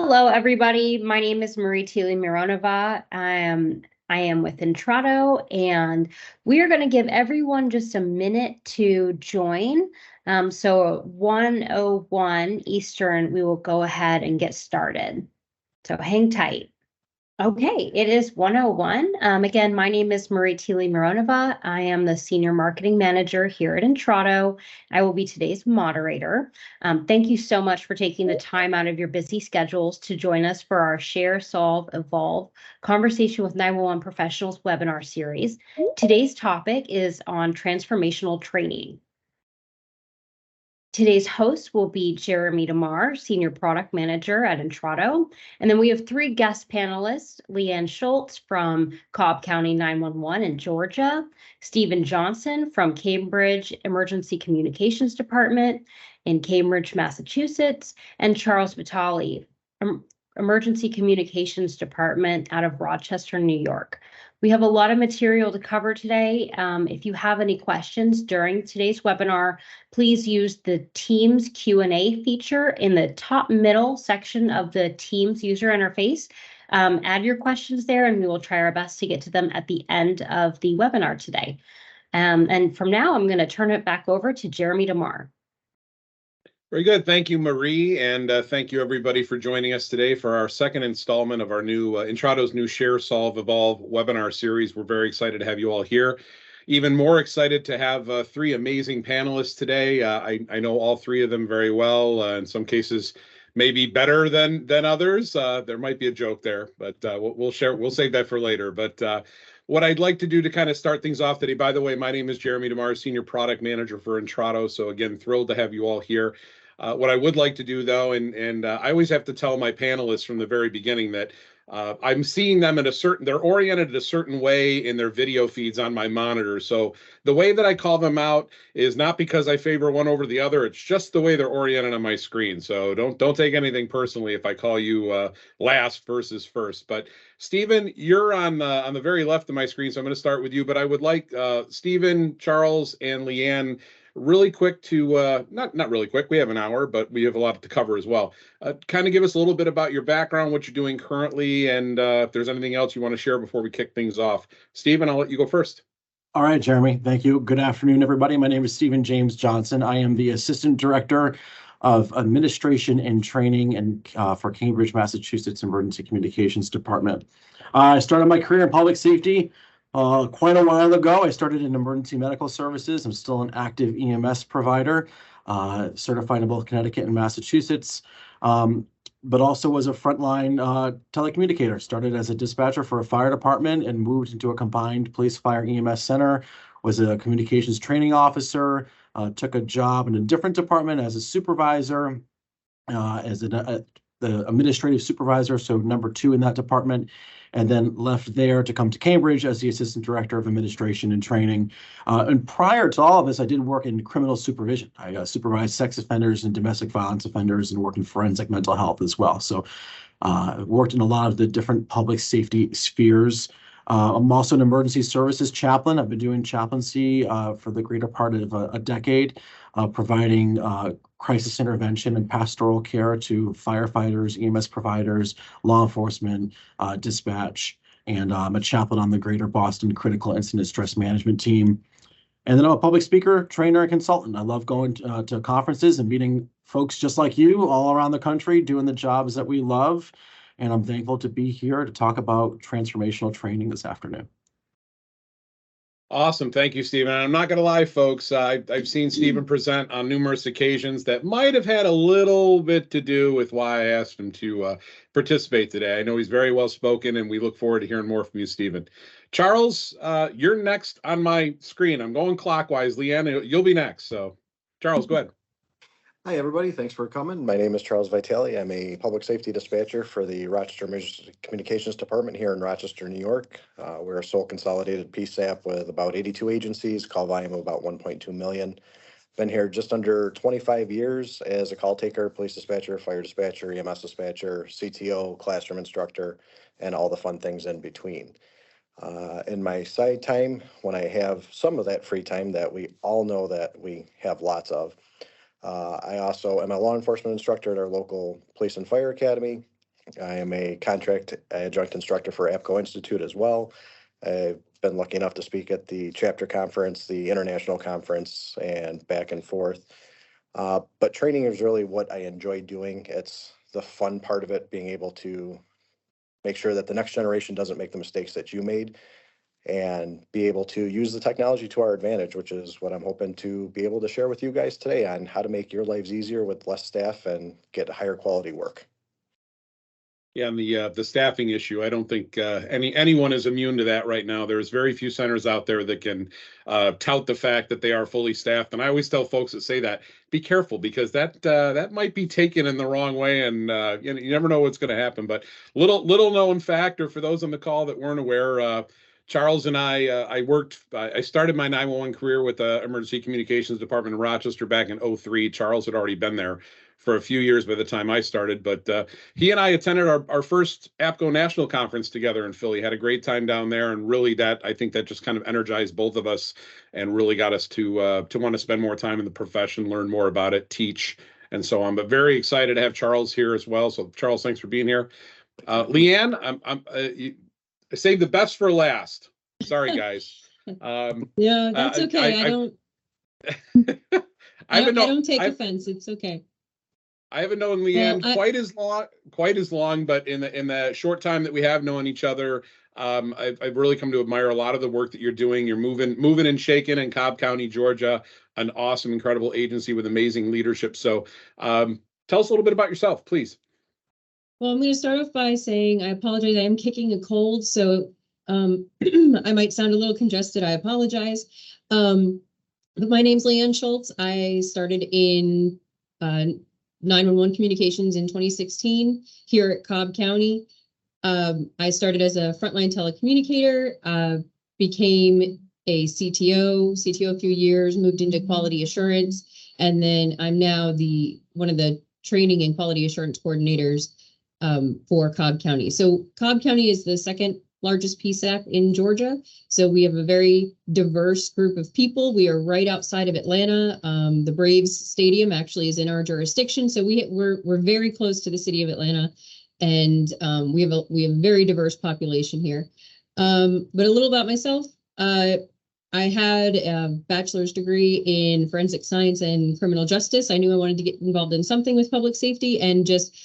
Hello, everybody. My name is Marie Thiele Mironova. I am with Intrado, and we are going to give everyone just a minute to join. So 1:01 Eastern, we will go ahead and get started. So hang tight. Okay, it is 1:01. Again, my name is Marie Thiele Mironova. I am the Senior Marketing Manager here at Intrado. I will be today's moderator. Thank you so much for taking the time out of your busy schedules to join us for our Share.Solve.Evolve Conversation with 911 Professionals webinar series. Today's topic is on transformational training. Today's host will be Jeremy DeMar, Senior Product Manager at Intrado. And then we have three guest panelists, Leanne Schultz from Cobb County 911 in Georgia, Stephen Johnson from Cambridge Emergency Communications Department in Cambridge, Massachusetts, and Charles Vitale, Emergency Communications Department out of Rochester, New York. We have a lot of material to cover today. If you have any questions during today's webinar, please use the Teams Q&A feature in the top middle section of the Teams user interface. Add your questions there, and we will try our best to get to them at the end of the webinar today. And from now, I'm going to turn it back over to Jeremy DeMar. Very good. Thank you, Marie, and thank you, everybody, for joining us today for our second installment of our new Intrado's new Share.Solve.Evolve webinar series. We're very excited to have you all here. Even more excited to have three amazing panelists today. I know all three of them very well. In some cases, maybe better than others. There might be a joke there, but we'll save that for later. But what I'd like to do to kind of start things off today, by the way, my name is Jeremy DeMar, Senior Product Manager for Intrado. So again, thrilled to have you all here. What I would like to do, though, and I always have to tell my panelists from the very beginning that I'm seeing them in they're oriented a certain way in their video feeds on my monitor. So the way that I call them out is not because I favor one over the other. It's just the way they're oriented on my screen. So don't take anything personally if I call you last versus first. But Stephen, you're on the very left of my screen, so I'm going to start with you. But I would like Stephen, Charles, and Leanne really quick to, not really quick, we have an hour, but we have a lot to cover as well. Kind of give us a little bit about your background, what you're doing currently, and if there's anything else you want to share before we kick things off. Stephen, I'll let you go first. All right, Jeremy, thank you. Good afternoon, everybody. My name is Stephen James Johnson. I am the Assistant Director of Administration and Training and for Cambridge, Massachusetts Emergency Communications Department. I started my career in public safety quite a while ago. I started in emergency medical services. I'm still an active EMS provider, certified in both Connecticut and Massachusetts, but also was a frontline telecommunicator. Started as a dispatcher for a fire department and moved into a combined police fire EMS center, was a communications training officer, took a job in a different department as a supervisor, as the administrative supervisor, so number 2 in that department, and then left there to come to Cambridge as the Assistant Director of Administration and Training. And prior to all of this, I did work in criminal supervision. I supervised sex offenders and domestic violence offenders and worked in forensic mental health as well. So worked in a lot of the different public safety spheres. I'm also an emergency services chaplain. I've been doing chaplaincy for the greater part of a decade, providing crisis intervention and pastoral care to firefighters, EMS providers, law enforcement, dispatch, and I'm a chaplain on the Greater Boston Critical Incident Stress Management team. And then I'm a public speaker, trainer, and consultant. I love going to conferences and meeting folks just like you all around the country, doing the jobs that we love. And I'm thankful to be here to talk about transformational training this afternoon. Awesome. Thank you, Stephen. And I'm not going to lie, folks. I've seen Stephen present on numerous occasions that might have had a little bit to do with why I asked him to participate today. I know he's very well spoken, and we look forward to hearing more from you, Stephen. Charles, you're next on my screen. I'm going clockwise. Leanne, you'll be next. So, Charles, go ahead. Hi, everybody. Thanks for coming. My name is Charles Vitale. I'm a public safety dispatcher for the Rochester Emergency Communications Department here in Rochester, New York. We're a sole consolidated PSAP with about 82 agencies, call volume of about 1.2 million. Been here just under 25 years as a call taker, police dispatcher, fire dispatcher, EMS dispatcher, CTO, classroom instructor, and all the fun things in between. In my side time, when I have some of that free time that we all know that we have lots of, I also am a law enforcement instructor at our local police and fire academy. I am a contract adjunct instructor for APCO Institute as well. I've been lucky enough to speak at the chapter conference, the international conference, and back and forth. But training is really what I enjoy doing. It's the fun part of it, being able to make sure that the next generation doesn't make the mistakes that you made and be able to use the technology to our advantage, which is what I'm hoping to be able to share with you guys today on how to make your lives easier with less staff and get higher quality work. Yeah, and the staffing issue, I don't think anyone is immune to that right now. There's very few centers out there that can tout the fact that they are fully staffed. And I always tell folks that say that, be careful, because that might be taken in the wrong way, and you never know what's going to happen. But little known fact, or for those on the call that weren't aware, Charles and I started my 911 career with the Emergency Communications Department in Rochester back in 2003. Charles had already been there for a few years by the time I started, but he and I attended our first APCO National Conference together in Philly, had a great time down there, and really I think that just kind of energized both of us and really got us to want to spend more time in the profession, learn more about it, teach, and so on. But very excited to have Charles here as well. So Charles, thanks for being here. Leanne, I saved the best for last. Sorry, guys. Yeah, that's okay. I don't take offense. It's okay. I haven't known Leanne quite as long, but in the short time that we have known each other, I've really come to admire a lot of the work that you're doing. You're moving and shaking in Cobb County, Georgia, an awesome, incredible agency with amazing leadership. So tell us a little bit about yourself, please. Well, I'm going to start off by saying I apologize. I am kicking a cold, so I might sound a little congested. I apologize. But my name's Leanne Schultz. I started in 911 communications in 2016 here at Cobb County. I started as a frontline telecommunicator, became a CTO a few years, moved into quality assurance, and then I'm now one of the training and quality assurance coordinators for Cobb County. So Cobb County is the second largest PSAP in Georgia. So we have a very diverse group of people. We are right outside of Atlanta. The Braves Stadium actually is in our jurisdiction. So we're very close to the city of Atlanta, and we have a very diverse population here. But a little about myself. I had a bachelor's degree in forensic science and criminal justice. I knew I wanted to get involved in something with public safety, and just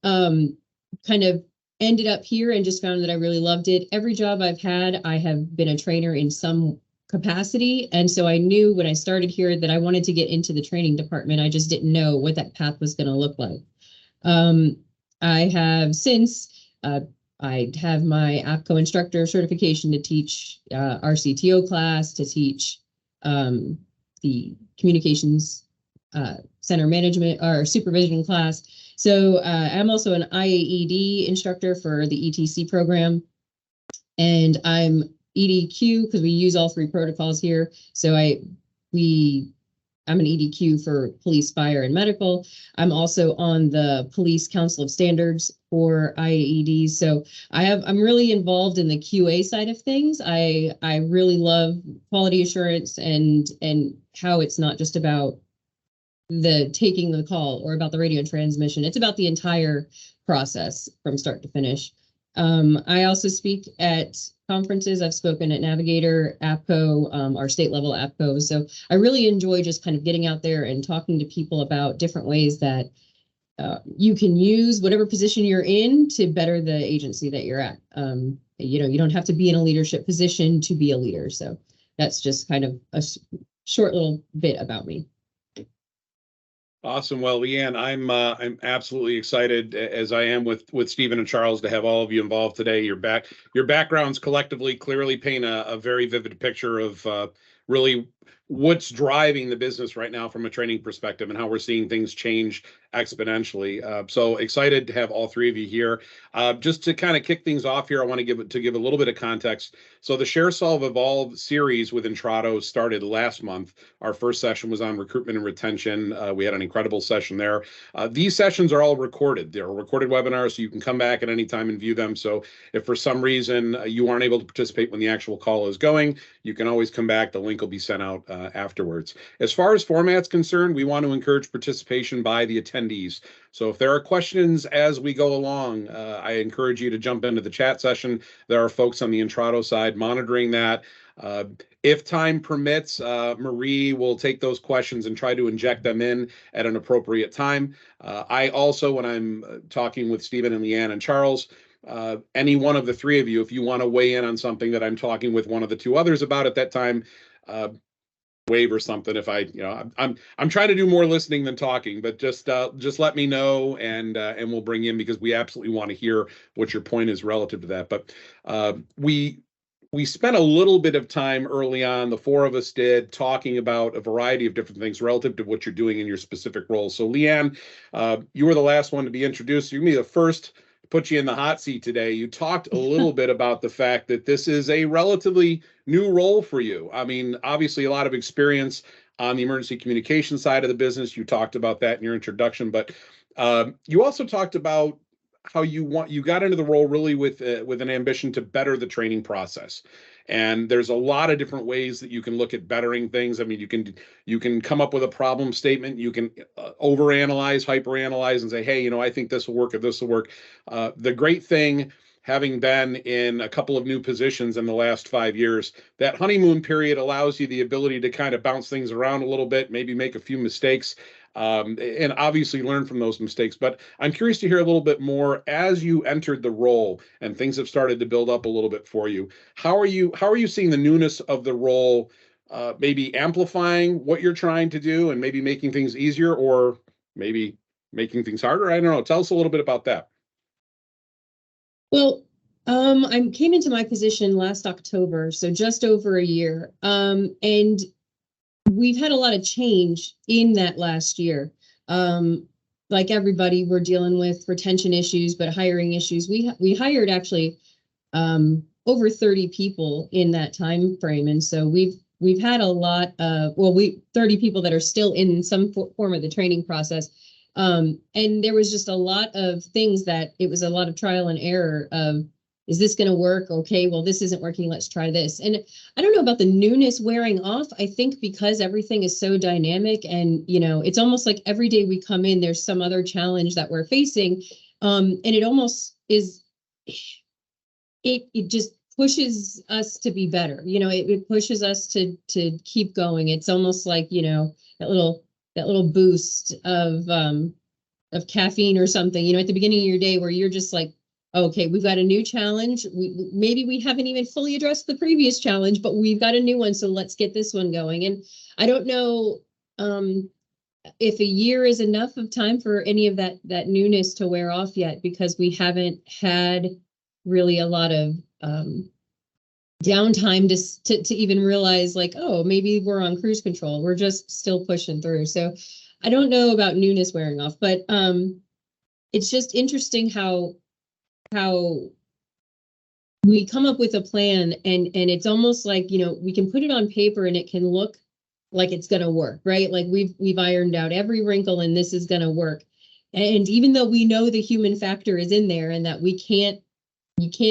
kind of ended up here and just found that I really loved it. Every job I've had, I have been a trainer in some capacity. And so I knew when I started here that I wanted to get into the training department. I just didn't know what that path was going to look like. I have since, I have my APCO instructor certification to teach our CTO class, to teach the communications center management or supervision class. So I'm also an IAED instructor for the ETC program, and I'm EDQ because we use all three protocols here. So I'm an EDQ for police, fire, and medical. I'm also on the Police Council of Standards for IAED. So I'm really involved in the QA side of things. I really love quality assurance and how it's not just about the taking the call or about the radio transmission. It's about the entire process from start to finish. I also speak at conferences. I've spoken at Navigator, APCO, our state level APCO. So I really enjoy just kind of getting out there and talking to people about different ways that you can use whatever position you're in to better the agency that you're at. You don't have to be in a leadership position to be a leader. So that's just kind of a short little bit about me. Awesome. Well, Leanne, I'm absolutely excited, as I am with Stephen and Charles, to have all of you involved today. Your backgrounds collectively clearly paint a very vivid picture of really what's driving the business right now from a training perspective and how we're seeing things change exponentially. So excited to have all three of you here. Just to kind of kick things off here, I want to give a little bit of context. So the Share.Solve.Evolve series with Intrado started last month. Our first session was on recruitment and retention. We had an incredible session there. These sessions are all recorded. They're recorded webinars, so you can come back at any time and view them. So if for some reason you aren't able to participate when the actual call is going, you can always come back. The link will be sent out afterwards. As far as format's concerned, we want to encourage participation by the attendees. So if there are questions as we go along, I encourage you to jump into the chat session. There are folks on the Intrado side monitoring that. If time permits, Marie will take those questions and try to inject them in at an appropriate time. I also, when I'm talking with Stephen and Leanne and Charles, any one of the three of you, if you want to weigh in on something that I'm talking with one of the two others about at that time, wave or something. If I'm trying to do more listening than talking, but just let me know, and we'll bring in, because we absolutely want to hear what your point is relative to that. But we spent a little bit of time early on, the four of us did, talking about a variety of different things relative to what you're doing in your specific role. So Leanne, you were the last one to be introduced. You're going to be the first to put you in the hot seat today. You talked a little bit about the fact that this is a relatively new role for you. I mean, obviously a lot of experience on the emergency communication side of the business. You talked about that in your introduction, but you also talked about how you got into the role really with an ambition to better the training process. And there's a lot of different ways that you can look at bettering things. I mean, you can come up with a problem statement. You can overanalyze, hyperanalyze, and say, hey, I think this will work, or this will work. The great thing, having been in a couple of new positions in the last 5 years, that honeymoon period allows you the ability to kind of bounce things around a little bit, maybe make a few mistakes, and obviously learn from those mistakes. But I'm curious to hear a little bit more as you entered the role and things have started to build up a little bit for you. How are you seeing the newness of the role maybe amplifying what you're trying to do and maybe making things easier, or maybe making things harder? I don't know. Tell us a little bit about that. Well, I came into my position last October, so just over a year. And we've had a lot of change in that last year. Like everybody, we're dealing with retention issues, but hiring issues. We hired actually over 30 people in that time frame, and so we've had a lot of 30 people that are still in some form of the training process. And there was just a lot of things that it was a lot of trial and error of, is this going to work? Okay, well, this isn't working. Let's try this. And I don't know about the newness wearing off. I think because everything is so dynamic, and, it's almost like every day we come in, there's some other challenge that we're facing. And it almost is, it just pushes us to be better. It pushes us to keep going. It's almost like, that little boost of caffeine or something, at the beginning of your day, where you're just like, okay, we've got a new challenge. Maybe we haven't even fully addressed the previous challenge, but we've got a new one. So let's get this one going. And I don't know if a year is enough of time for any of that newness to wear off yet, because we haven't had really a lot of downtime to even realize, like, oh, maybe we're on cruise control. We're just still pushing through. So I don't know about newness wearing off, but it's just interesting how we come up with a plan, and it's almost like, we can put it on paper and it can look like it's going to work, right? Like we've ironed out every wrinkle and this is going to work. And even though we know the human factor is in there, and that you can't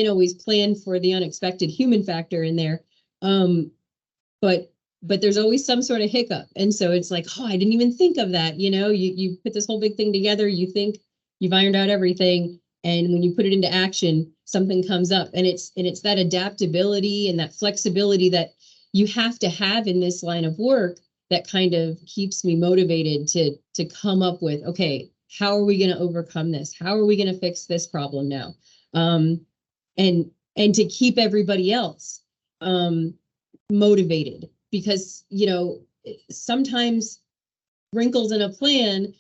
always plan for the unexpected human factor in there. But there's always some sort of hiccup. And so it's like, oh, I didn't even think of that. You put this whole big thing together, you think you've ironed out everything. And when you put it into action, something comes up, and it's that adaptability and that flexibility that you have to have in this line of work that kind of keeps me motivated to come up with, okay, how are we going to overcome this? How are we going to fix this problem now? And to keep everybody else motivated, because, sometimes wrinkles in a plan,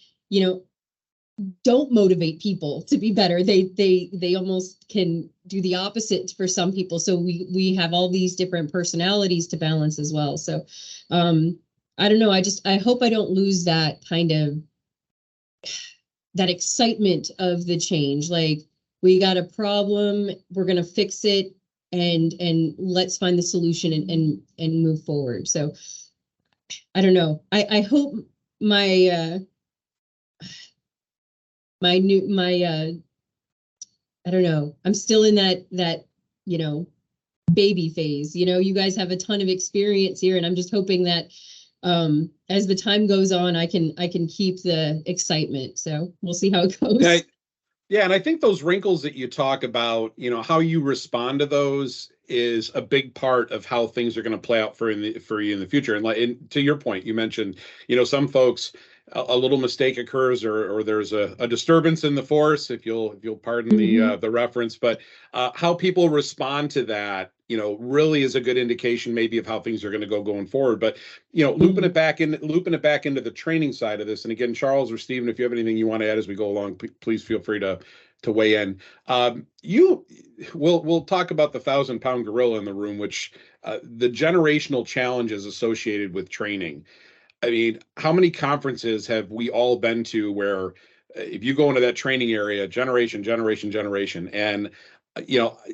don't motivate people to be better. They almost can do the opposite for some people. So we have all these different personalities to balance as well. So I don't know. I hope I don't lose that kind of that excitement of the change. Like, we got a problem, we're gonna fix it, and let's find the solution and move forward. So I don't know. I hope my I don't know, I'm still in that baby phase. You guys have a ton of experience here, and I'm just hoping that as the time goes on, I can keep the excitement. So we'll see how it goes. Yeah, yeah, and I think those wrinkles that you talk about, how you respond to those is a big part of how things are going to play out for you in the future. And to your point, you mentioned, some folks, a little mistake occurs, or there's a disturbance in the force, if you'll pardon the reference, but how people respond to that, really is a good indication maybe of how things are going to go going forward. But looping it back into the training side of this. And again, Charles or Stephen, if you have anything you want to add as we go along, please feel free to weigh in. We'll talk about the 1,000-pound gorilla in the room, which the generational challenges associated with training. I mean, how many conferences have we all been to where if you go into that training area, generation, and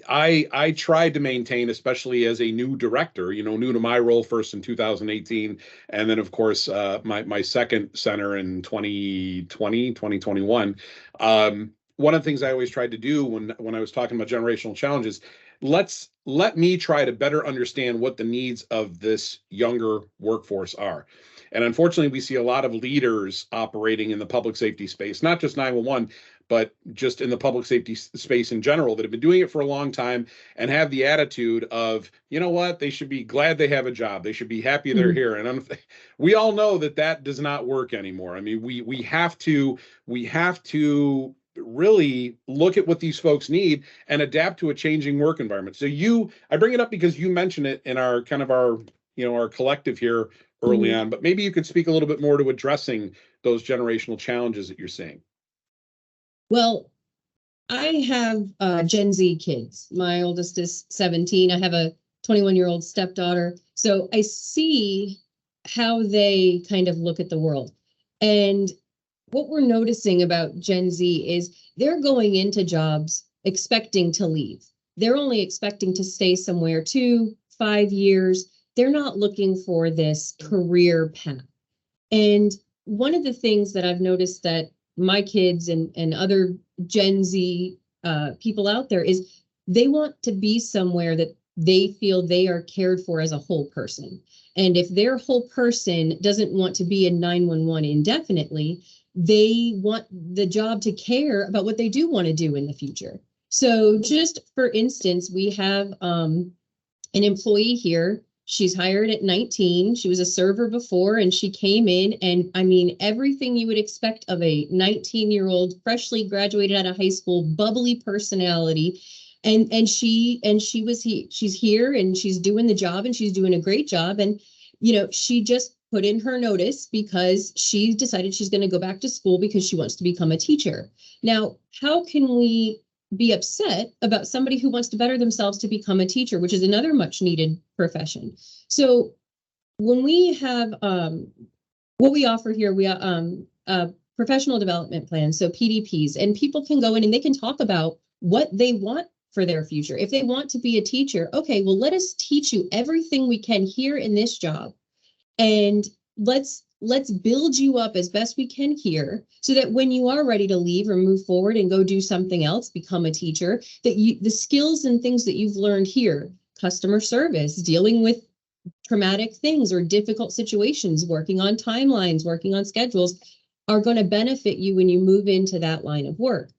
I tried to maintain, especially as a new director, new to my role first in 2018, and then of course my second center in 2021. One of the things I always tried to do when I was talking about generational challenges, let me try to better understand what the needs of this younger workforce are. And unfortunately, we see a lot of leaders operating in the public safety space, not just 911, but just in the public safety space in general, that have been doing it for a long time and have the attitude of, you know what, they should be glad they have a job. They should be happy they're here. And we all know that does not work anymore. I mean, we have to really look at what these folks need and adapt to a changing work environment. So I bring it up because you mentioned it in our collective here early on, but maybe you could speak a little bit more to addressing those generational challenges that you're seeing. Well, I have Gen Z kids. My oldest is 17. I have a 21-year-old stepdaughter. So I see how they kind of look at the world. And what we're noticing about Gen Z is they're going into jobs expecting to leave. They're only expecting to stay somewhere 2-5 years. They're not looking for this career path. And one of the things that I've noticed that my kids and other Gen Z people out there is they want to be somewhere that they feel they are cared for as a whole person. And if their whole person doesn't want to be in 911 indefinitely, they want the job to care about what they do want to do in the future. So just for instance, we have an employee here. She's hired at 19. She was a server before, and she came in, and I mean, everything you would expect of a 19-year-old, freshly graduated out of high school, bubbly personality. She's here and she's doing the job, and she's doing a great job. And, she just put in her notice because she decided she's going to go back to school because she wants to become a teacher. Now, how can we be upset about somebody who wants to better themselves to become a teacher, which is another much needed profession? So when we have what we offer here, we professional development plans, so PDPs, and people can go in and they can talk about what they want for their future. If they want to be a teacher, okay, well, let us teach you everything we can here in this job, and let's build you up as best we can here, so that when you are ready to leave or move forward and go do something else, become a teacher, that the skills and things that you've learned here, customer service, dealing with traumatic things or difficult situations, working on timelines, working on schedules, are going to benefit you when you move into that line of work.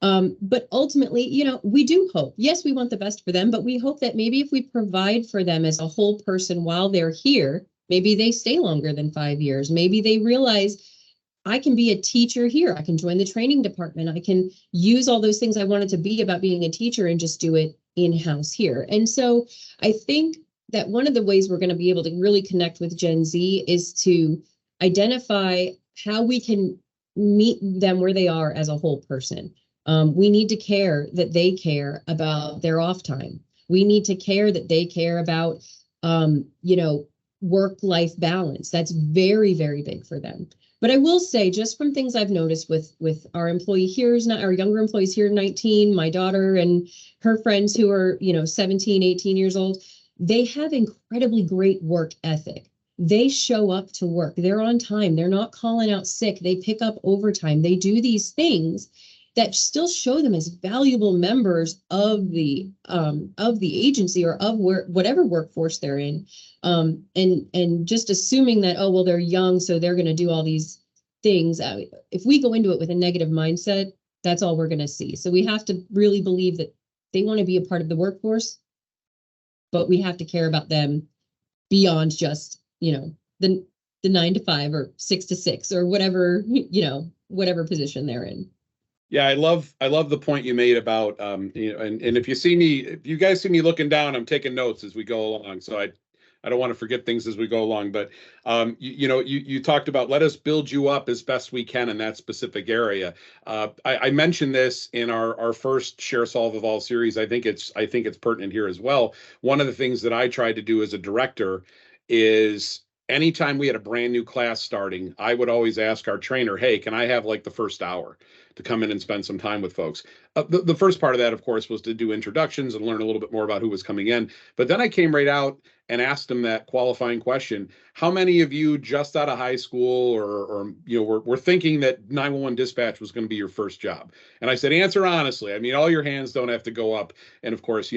But ultimately, we do hope, yes, we want the best for them, but we hope that maybe if we provide for them as a whole person while they're here, maybe they stay longer than 5 years. Maybe they realize I can be a teacher here. I can join the training department. I can use all those things I wanted to be about being a teacher and just do it in-house here. And so I think that one of the ways we're going to be able to really connect with Gen Z is to identify how we can meet them where they are as a whole person. We need to care that they care about their off time. We need to care that they care about, work-life balance. That's very, very big for them. But I will say, just from things I've noticed with our employee here, our younger employees here, 19, my daughter and her friends who are, 17, 18 years old, they have incredibly great work ethic. They show up to work. They're on time. They're not calling out sick. They pick up overtime. They do these things that still show them as valuable members of the agency or of whatever workforce they're in. And just assuming that, oh, well, they're young, so they're going to do all these things. If we go into it with a negative mindset, that's all we're going to see. So we have to really believe that they want to be a part of the workforce, but we have to care about them beyond just, the 9 to 5 or 6 to 6 or whatever, whatever position they're in. Yeah, I love the point you made about and if you guys see me looking down, I'm taking notes as we go along. So I don't want to forget things as we go along, but you talked about let us build you up as best we can in that specific area. I mentioned this in our first Share.Solve.Evolve series. I think it's pertinent here as well. One of the things that I tried to do as a director is anytime we had a brand new class starting, I would always ask our trainer, hey, can I have like the first hour to come in and spend some time with folks? The first part of that, of course, was to do introductions and learn a little bit more about who was coming in. But then I came right out and asked them that qualifying question: how many of you just out of high school or were thinking that 911 dispatch was going to be your first job? And I said, answer honestly. I mean, all your hands don't have to go up. And of course,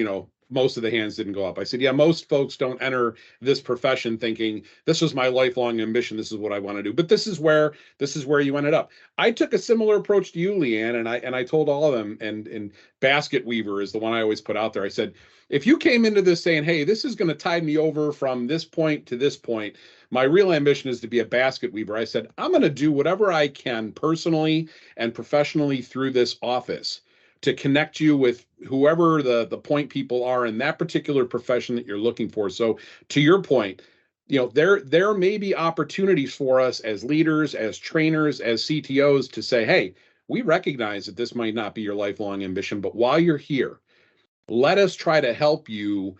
most of the hands didn't go up. I said, yeah, most folks don't enter this profession thinking this was my lifelong ambition. This is what I want to do. But this is where you ended up. I took a similar approach to you, Leanne, and I told all of them, and basket weaver is the one I always put out there. I said, if you came into this saying, hey, this is going to tide me over from this point to this point, my real ambition is to be a basket weaver. I said, I'm going to do whatever I can personally and professionally through this office to connect you with whoever the point people are in that particular profession that you're looking for. So to your point, there may be opportunities for us as leaders, as trainers, as CTOs to say, hey, we recognize that this might not be your lifelong ambition, but while you're here, let us try to help you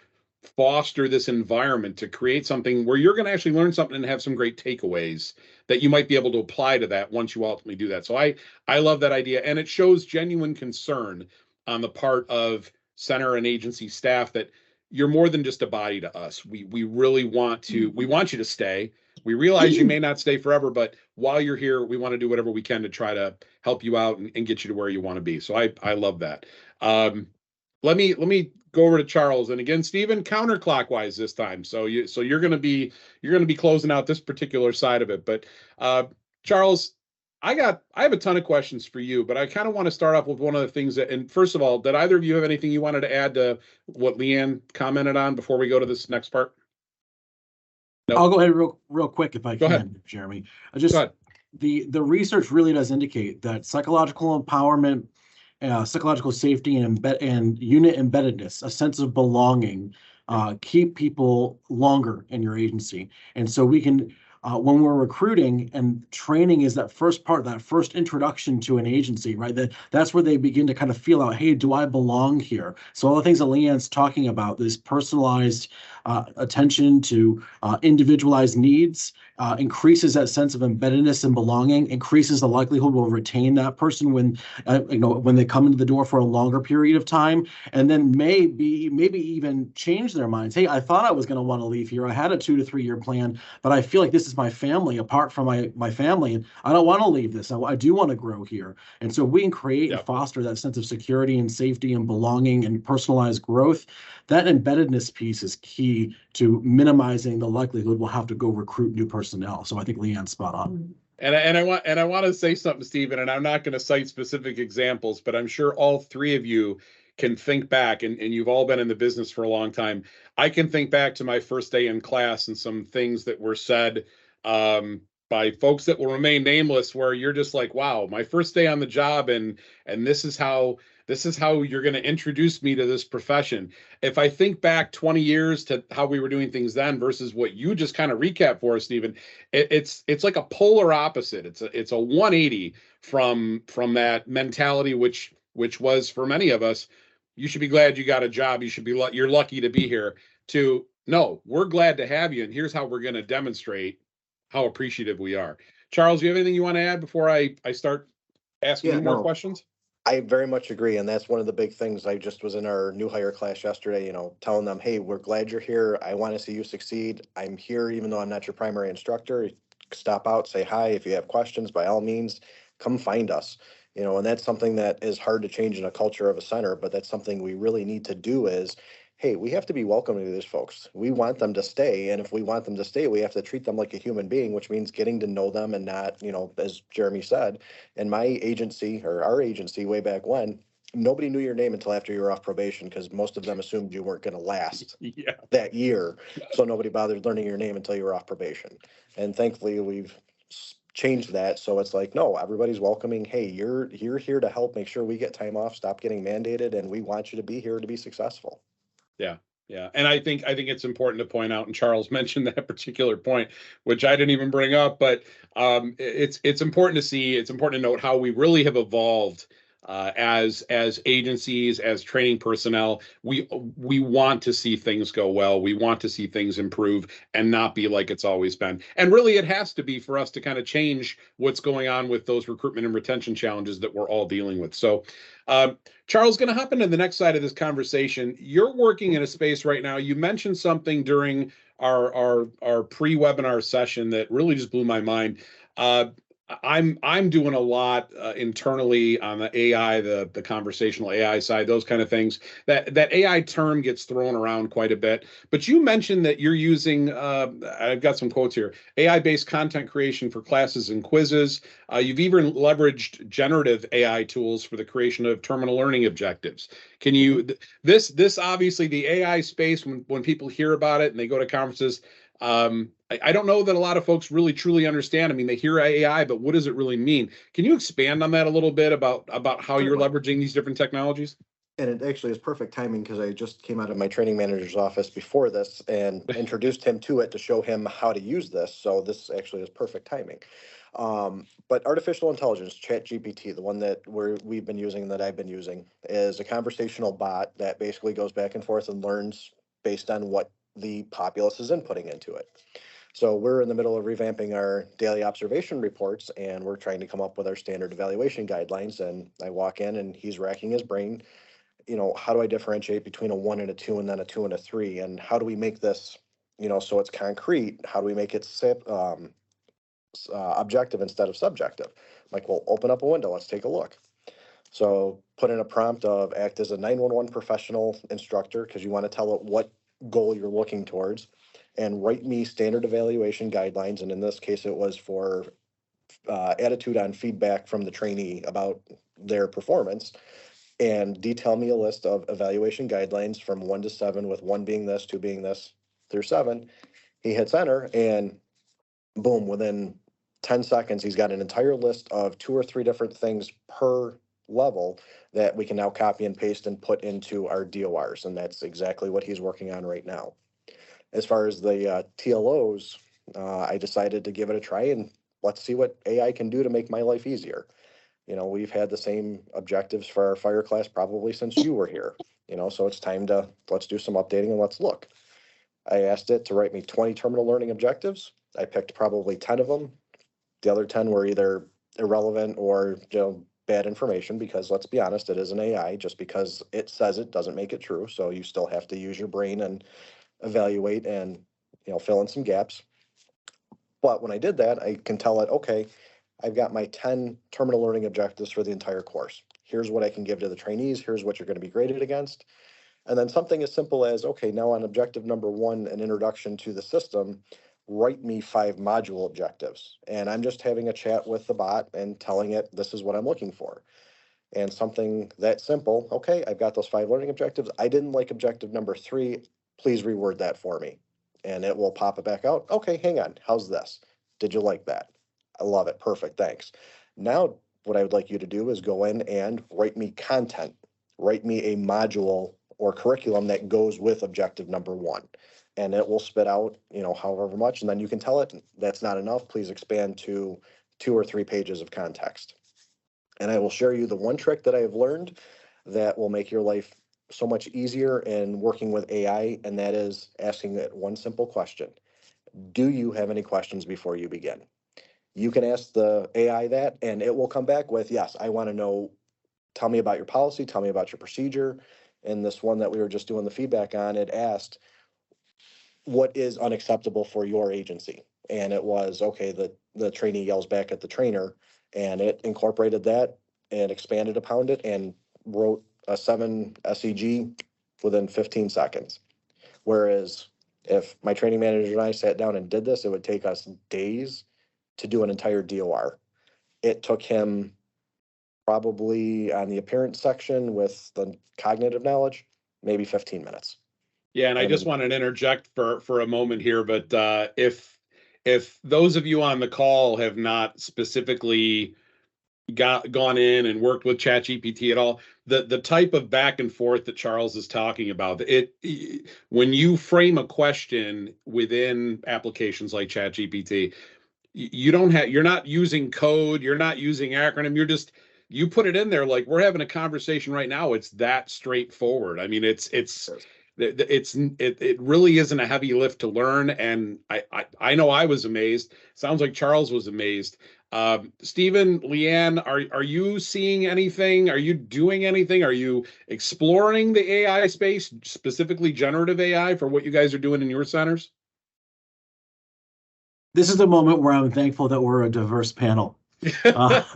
foster this environment to create something where you're going to actually learn something and have some great takeaways that you might be able to apply to that once you ultimately do that. So I love that idea, and it shows genuine concern on the part of center and agency staff that you're more than just a body to us. We really want you to stay. We realize you may not stay forever, but while you're here, we want to do whatever we can to try to help you out and get you to where you want to be. So I love that. Let me go over to Charles, and again, Stephen, counterclockwise this time. So you're going to be closing out this particular side of it. But Charles, I have a ton of questions for you, but I kind of want to start off with one of the things that, and first of all, did either of you have anything you wanted to add to what Leanne commented on before we go to this next part? Nope. I'll go ahead real quick if I can, ahead. Jeremy. The research really does indicate that psychological empowerment, psychological safety, and unit embeddedness, a sense of belonging, keep people longer in your agency. And so we can, when we're recruiting, and training is that first part, that first introduction to an agency, right? That's where they begin to kind of feel out, hey, do I belong here? So all the things that Leanne's talking about, this personalized attention to individualized needs, increases that sense of embeddedness and belonging, increases the likelihood we'll retain that person when they come into the door for a longer period of time, and then maybe even change their minds. Hey, I thought I was going to want to leave here. I had a 2 to 3 year plan, but I feel like this is my family apart from my family, and I don't want to leave this. I do want to grow here. And so we can create and foster that sense of security and safety and belonging and personalized growth. That embeddedness piece is key to minimizing the likelihood we'll have to go recruit new personnel. So I think Leanne's spot on. And I want to say something, Stephen, and I'm not going to cite specific examples, but I'm sure all three of you can think back, and you've all been in the business for a long time. I can think back to my first day in class and some things that were said by folks that will remain nameless, where you're just like, wow, my first day on the job, and this is how you're going to introduce me to this profession. If I think back 20 years to how we were doing things then versus what you just kind of recap for us, Stephen, it's like a polar opposite. It's a 180 from that mentality, which was for many of us, you should be glad you got a job. You're lucky to be here. To no, we're glad to have you, and here's how we're going to demonstrate how appreciative we are. Charles, you have anything you want to add before I start asking you more questions? I very much agree. And that's one of the big things. I just was in our new hire class yesterday, telling them, hey, we're glad you're here. I want to see you succeed. I'm here, even though I'm not your primary instructor. Stop out, say hi. If you have questions, by all means, come find us. And that's something that is hard to change in a culture of a center, but that's something we really need to do is, hey, we have to be welcoming to these folks. We want them to stay. And if we want them to stay, we have to treat them like a human being, which means getting to know them and not, as Jeremy said, in my agency or our agency way back when, nobody knew your name until after you were off probation because most of them assumed you weren't going to last Yeah. that year. So nobody bothered learning your name until you were off probation. And thankfully, we've changed that. So it's like, no, everybody's welcoming. Hey, you're here to help make sure we get time off, stop getting mandated, and we want you to be here to be successful. Yeah. Yeah. And I think it's important to point out, and Charles mentioned that particular point, which I didn't even bring up, but it's important to see, it's important to note how we really have evolved as agencies, as training personnel. We want to see things go well. We want to see things improve and not be like it's always been. And really, it has to be for us to kind of change what's going on with those recruitment and retention challenges that we're all dealing with. So, Charles, going to hop into the next side of this conversation. You're working in a space right now. You mentioned something during our pre-webinar session that really just blew my mind. I'm doing a lot internally on the AI, the conversational AI side, those kind of things. That AI term gets thrown around quite a bit. But you mentioned that you're using, I've got some quotes here, AI-based content creation for classes and quizzes. You've even leveraged generative AI tools for the creation of terminal learning objectives. Can you, this obviously the AI space, when people hear about it and they go to conferences, I don't know that a lot of folks really truly understand. I mean, they hear AI, but what does it really mean? Can you expand on that a little bit about how you're leveraging these different technologies? And it actually is perfect timing because I just came out of my training manager's office before this and introduced him to it to show him how to use this. So this actually is perfect timing. But artificial intelligence, ChatGPT, the one that we've been using, that I've been using, is a conversational bot that basically goes back and forth and learns based on what the populace is inputting into it. So we're in the middle of revamping our daily observation reports, and we're trying to come up with our standard evaluation guidelines. And I walk in and he's racking his brain, how do I differentiate between a 1 and a 2 and then a 2 and a 3? And how do we make this, so it's concrete? How do we make it objective instead of subjective? Like, well, open up a window, let's take a look. So put in a prompt of act as a 911 professional instructor, because you want to tell it what goal you're looking towards, and write me standard evaluation guidelines. And in this case, it was for attitude on feedback from the trainee about their performance, and detail me a list of evaluation guidelines from 1 to 7, with 1 being this, 2 being this, through 7. He hits enter, and boom, within 10 seconds, he's got an entire list of 2 or 3 different things per level that we can now copy and paste and put into our DORs. And that's exactly what he's working on right now. As far as the TLOs, I decided to give it a try and let's see what AI can do to make my life easier. We've had the same objectives for our fire class probably since you were here, so it's time to, let's do some updating and let's look. I asked it to write me 20 terminal learning objectives. I picked probably 10 of them. The other 10 were either irrelevant or, bad information, because let's be honest, it is an AI. Just because it says it doesn't make it true. So you still have to use your brain and evaluate and, fill in some gaps. But when I did that, I can tell it, okay, I've got my 10 terminal learning objectives for the entire course. Here's what I can give to the trainees. Here's what you're going to be graded against. And then something as simple as, okay, now on objective number 1, an introduction to the system, write me 5 module objectives. And I'm just having a chat with the bot and telling it, this is what I'm looking for. And something that simple, okay, I've got those 5 learning objectives. I didn't like objective number 3. Please reword that for me. And it will pop it back out. Okay, hang on. How's this? Did you like that? I love it. Perfect. Thanks. Now, what I would like you to do is go in and write me content. Write me a module or curriculum that goes with objective number 1. And it will spit out, however much. And then you can tell it that's not enough. Please expand to 2 or 3 pages of context. And I will share you the one trick that I have learned that will make your life so much easier in working with AI, and that is asking it one simple question. Do you have any questions before you begin? You can ask the AI that, and it will come back with, yes, I want to know, tell me about your policy, tell me about your procedure. And this one that we were just doing the feedback on, it asked, what is unacceptable for your agency? And it was, okay, the trainee yells back at the trainer, and it incorporated that and expanded upon it and wrote a 7 SEG within 15 seconds. Whereas if my training manager and I sat down and did this, it would take us days to do an entire DOR. It took him probably on the appearance section with the cognitive knowledge, maybe 15 minutes. Yeah, and I just want to interject for a moment here, but if those of you on the call have not specifically gone in and worked with ChatGPT at all, the type of back and forth that Charles is talking about, when you frame a question within applications like ChatGPT, you're not using code, you're not using acronym, you put it in there like we're having a conversation right now. It's that straightforward. I mean, it really isn't a heavy lift to learn, and I know I was amazed. Sounds like Charles was amazed. Stephen, Leanne, are you seeing anything? Are you doing anything? Are you exploring the AI space, specifically generative AI, for what you guys are doing in your centers? This is the moment where I'm thankful that we're a diverse panel.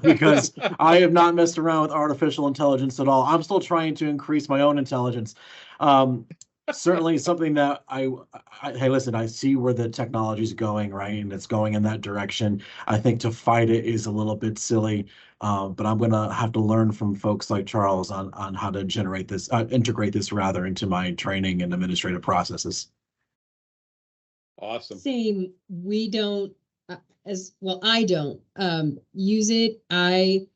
Because I have not messed around with artificial intelligence at all. I'm still trying to increase my own intelligence. Certainly something that hey, listen, I see where the technology is going, right? And it's going in that direction. I think to fight it is a little bit silly, but I'm going to have to learn from folks like Charles on how to integrate this rather into my training and administrative processes. Awesome. Same. We don't, I don't use it. I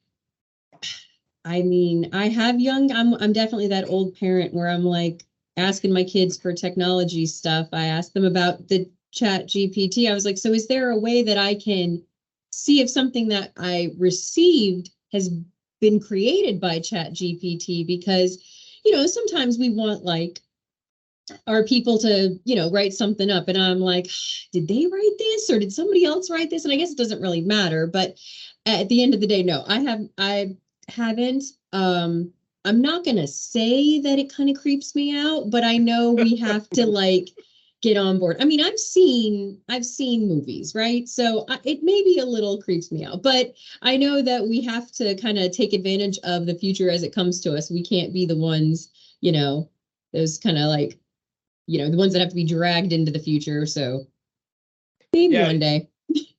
mean, I have I'm definitely that old parent where I'm like asking my kids for technology stuff. I asked them about the ChatGPT. I was like, so is there a way that I can see if something that I received has been created by ChatGPT? Because, sometimes we want like our people to, write something up. And I'm like, did they write this or did somebody else write this? And I guess it doesn't really matter. But at the end of the day, no, I haven't. I'm not going to say that it kind of creeps me out, but I know we have to like get on board. I mean, I've seen movies, right? So it maybe a little creeps me out, but I know that we have to kind of take advantage of the future as it comes to us. We can't be the ones, those kind of like, the ones that have to be dragged into the future. So maybe one day.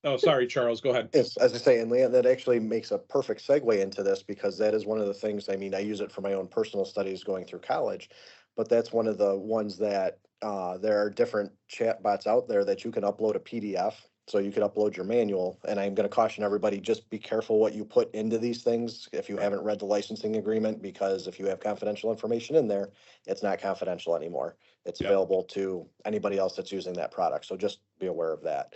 Oh, sorry, Charles, go ahead. As I say, and Leanne, that actually makes a perfect segue into this because that is one of the things, I mean, I use it for my own personal studies going through college, but that's one of the ones that there are different chat bots out there that you can upload a PDF. So you could upload your manual, and I'm going to caution everybody, just be careful what you put into these things if you haven't read the licensing agreement, because if you have confidential information in there, it's not confidential anymore. It's available to anybody else that's using that product. So just be aware of that.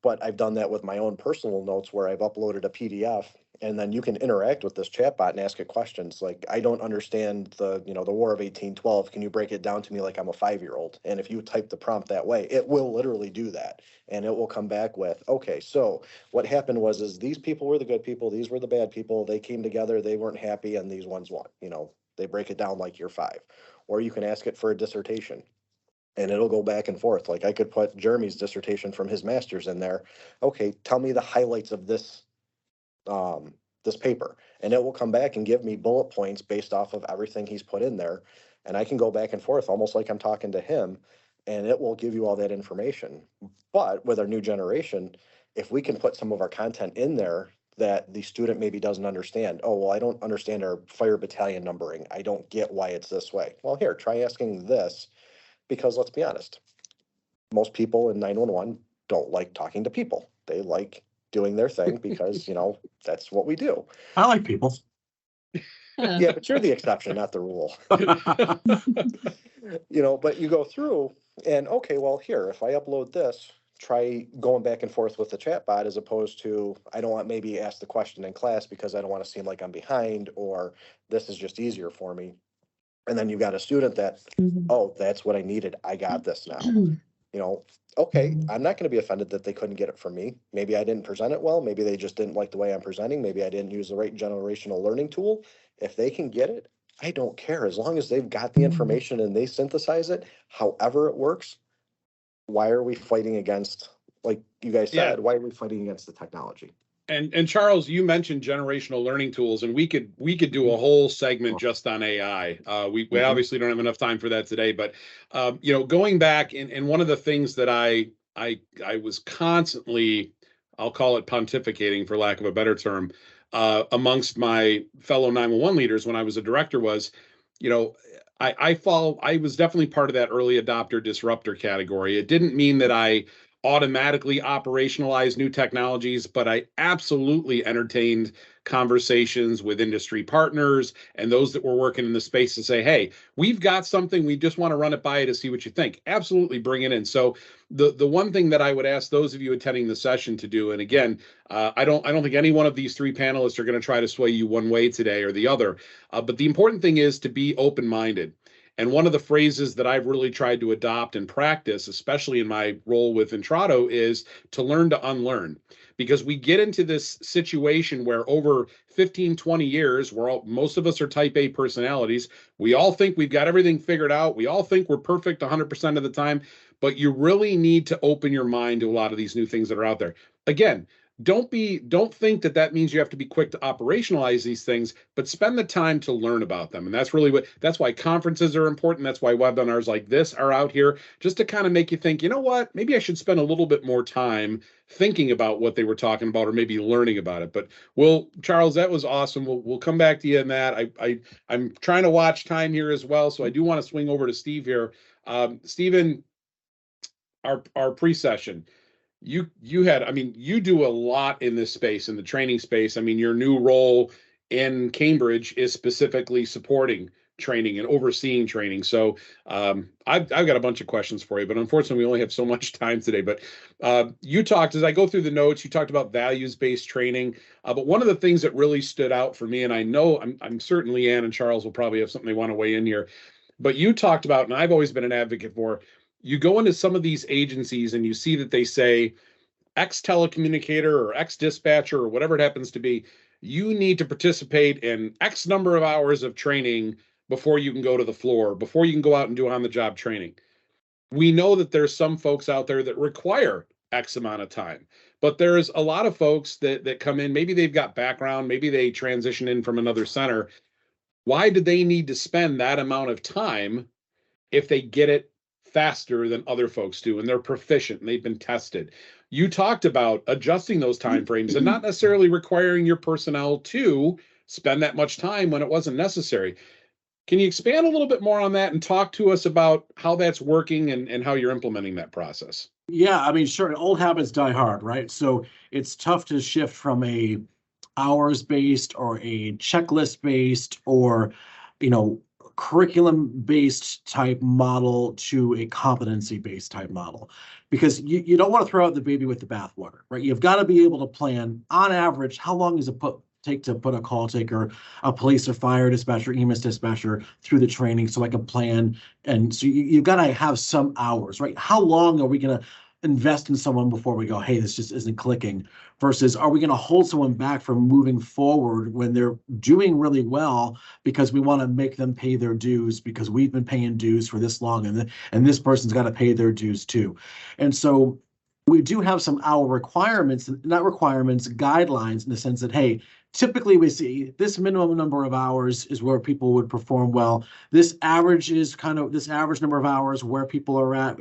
But I've done that with my own personal notes where I've uploaded a PDF, and then you can interact with this chatbot and ask it questions like, I don't understand the War of 1812. Can you break it down to me like I'm a 5-year-old? And if you type the prompt that way, it will literally do that. And it will come back with, okay, so what happened is these people were the good people. These were the bad people. They came together. They weren't happy. And these ones won. They break it down like you're 5. Or you can ask it for a dissertation. And it'll go back and forth. Like I could put Jeremy's dissertation from his master's in there. Okay, tell me the highlights of this this paper, and it will come back and give me bullet points based off of everything he's put in there. And I can go back and forth almost like I'm talking to him, and it will give you all that information. But with our new generation, if we can put some of our content in there that the student maybe doesn't understand. Oh, well, I don't understand our fire battalion numbering. I don't get why it's this way. Well, here, try asking this. Because let's be honest, most people in 911 don't like talking to people. They like doing their thing because, that's what we do. I like people. Yeah, but you're the exception, not the rule. But you go through and, okay, well, here, if I upload this, try going back and forth with the chatbot as opposed to, I don't want maybe ask the question in class because I don't want to seem like I'm behind, or this is just easier for me. And then you've got a student that, oh, that's what I needed. I got this now. Okay, I'm not going to be offended that they couldn't get it from me. Maybe I didn't present it well. Maybe they just didn't like the way I'm presenting. Maybe I didn't use the right generational learning tool. If they can get it, I don't care. As long as they've got the information and they synthesize it, however it works, why are we fighting against, like you guys said, why are we fighting against the technology? And Charles, you mentioned generational learning tools, and we could do a whole segment just on AI. We obviously don't have enough time for that today, but going back and one of the things that I was constantly, I'll call it pontificating for lack of a better term, amongst my fellow 911 leaders when I was a director was, I was definitely part of that early adopter disruptor category. It didn't mean that I automatically operationalize new technologies, but I absolutely entertained conversations with industry partners and those that were working in the space to say, hey, we've got something, we just want to run it by you to see what you think. Absolutely bring it in. So the one thing that I would ask those of you attending the session to do, and again, I don't think any one of these three panelists are going to try to sway you one way today or the other, but the important thing is to be open-minded. And one of the phrases that I've really tried to adopt and practice, especially in my role with Intrado, is to learn to unlearn. Because we get into this situation where over 15, 20 years, most of us are type A personalities. We all think we've got everything figured out. We all think we're perfect 100% of the time. But you really need to open your mind to a lot of these new things that are out there. Again, don't think that means you have to be quick to operationalize these things, but spend the time to learn about them. And that's why conferences are important. That's why webinars like this are out here, just to kind of make you think, you know what, maybe I should spend a little bit more time thinking about what they were talking about or maybe learning about it. But Charles, that was awesome. We'll come back to you on that. I'm trying to watch time here as well. So I do want to swing over to Steve here. Stephen, our pre-session. You do a lot in this space, in the training space. I mean, your new role in Cambridge is specifically supporting training and overseeing training. So I've got a bunch of questions for you, but unfortunately we only have so much time today. But you talked, as I go through the notes, you talked about values-based training. But one of the things that really stood out for me, and I know I'm certain Leanne and Charles will probably have something they want to weigh in here, but you talked about, and I've always been an advocate for, you go into some of these agencies and you see that they say X telecommunicator or X dispatcher or whatever it happens to be, you need to participate in X number of hours of training before you can go to the floor, before you can go out and do on-the-job training. We know that there's some folks out there that require X amount of time, but there's a lot of folks that come in, maybe they've got background, maybe they transition in from another center. Why do they need to spend that amount of time if they get it faster than other folks do and they're proficient and they've been tested? You talked about adjusting those timeframes and not necessarily requiring your personnel to spend that much time when it wasn't necessary. Can you expand a little bit more on that and talk to us about how that's working and how you're implementing that process? Yeah, I mean, sure. Old habits die hard, right? So it's tough to shift from a hours-based or a checklist-based or, curriculum-based type model to a competency-based type model, because you don't want to throw out the baby with the bathwater, right? You've got to be able to plan, on average, how long does it take to put a call taker, a police or fire dispatcher, EMS dispatcher through the training so I can plan. And so you've got to have some hours, right? How long are we going to invest in someone before we go, hey, this just isn't clicking, versus are we going to hold someone back from moving forward when they're doing really well because we want to make them pay their dues because we've been paying dues for this long and this person's got to pay their dues too. And so we do have some hour requirements, not requirements, guidelines, in the sense that, hey, typically we see this minimum number of hours is where people would perform well. This average is this average number of hours where people are at,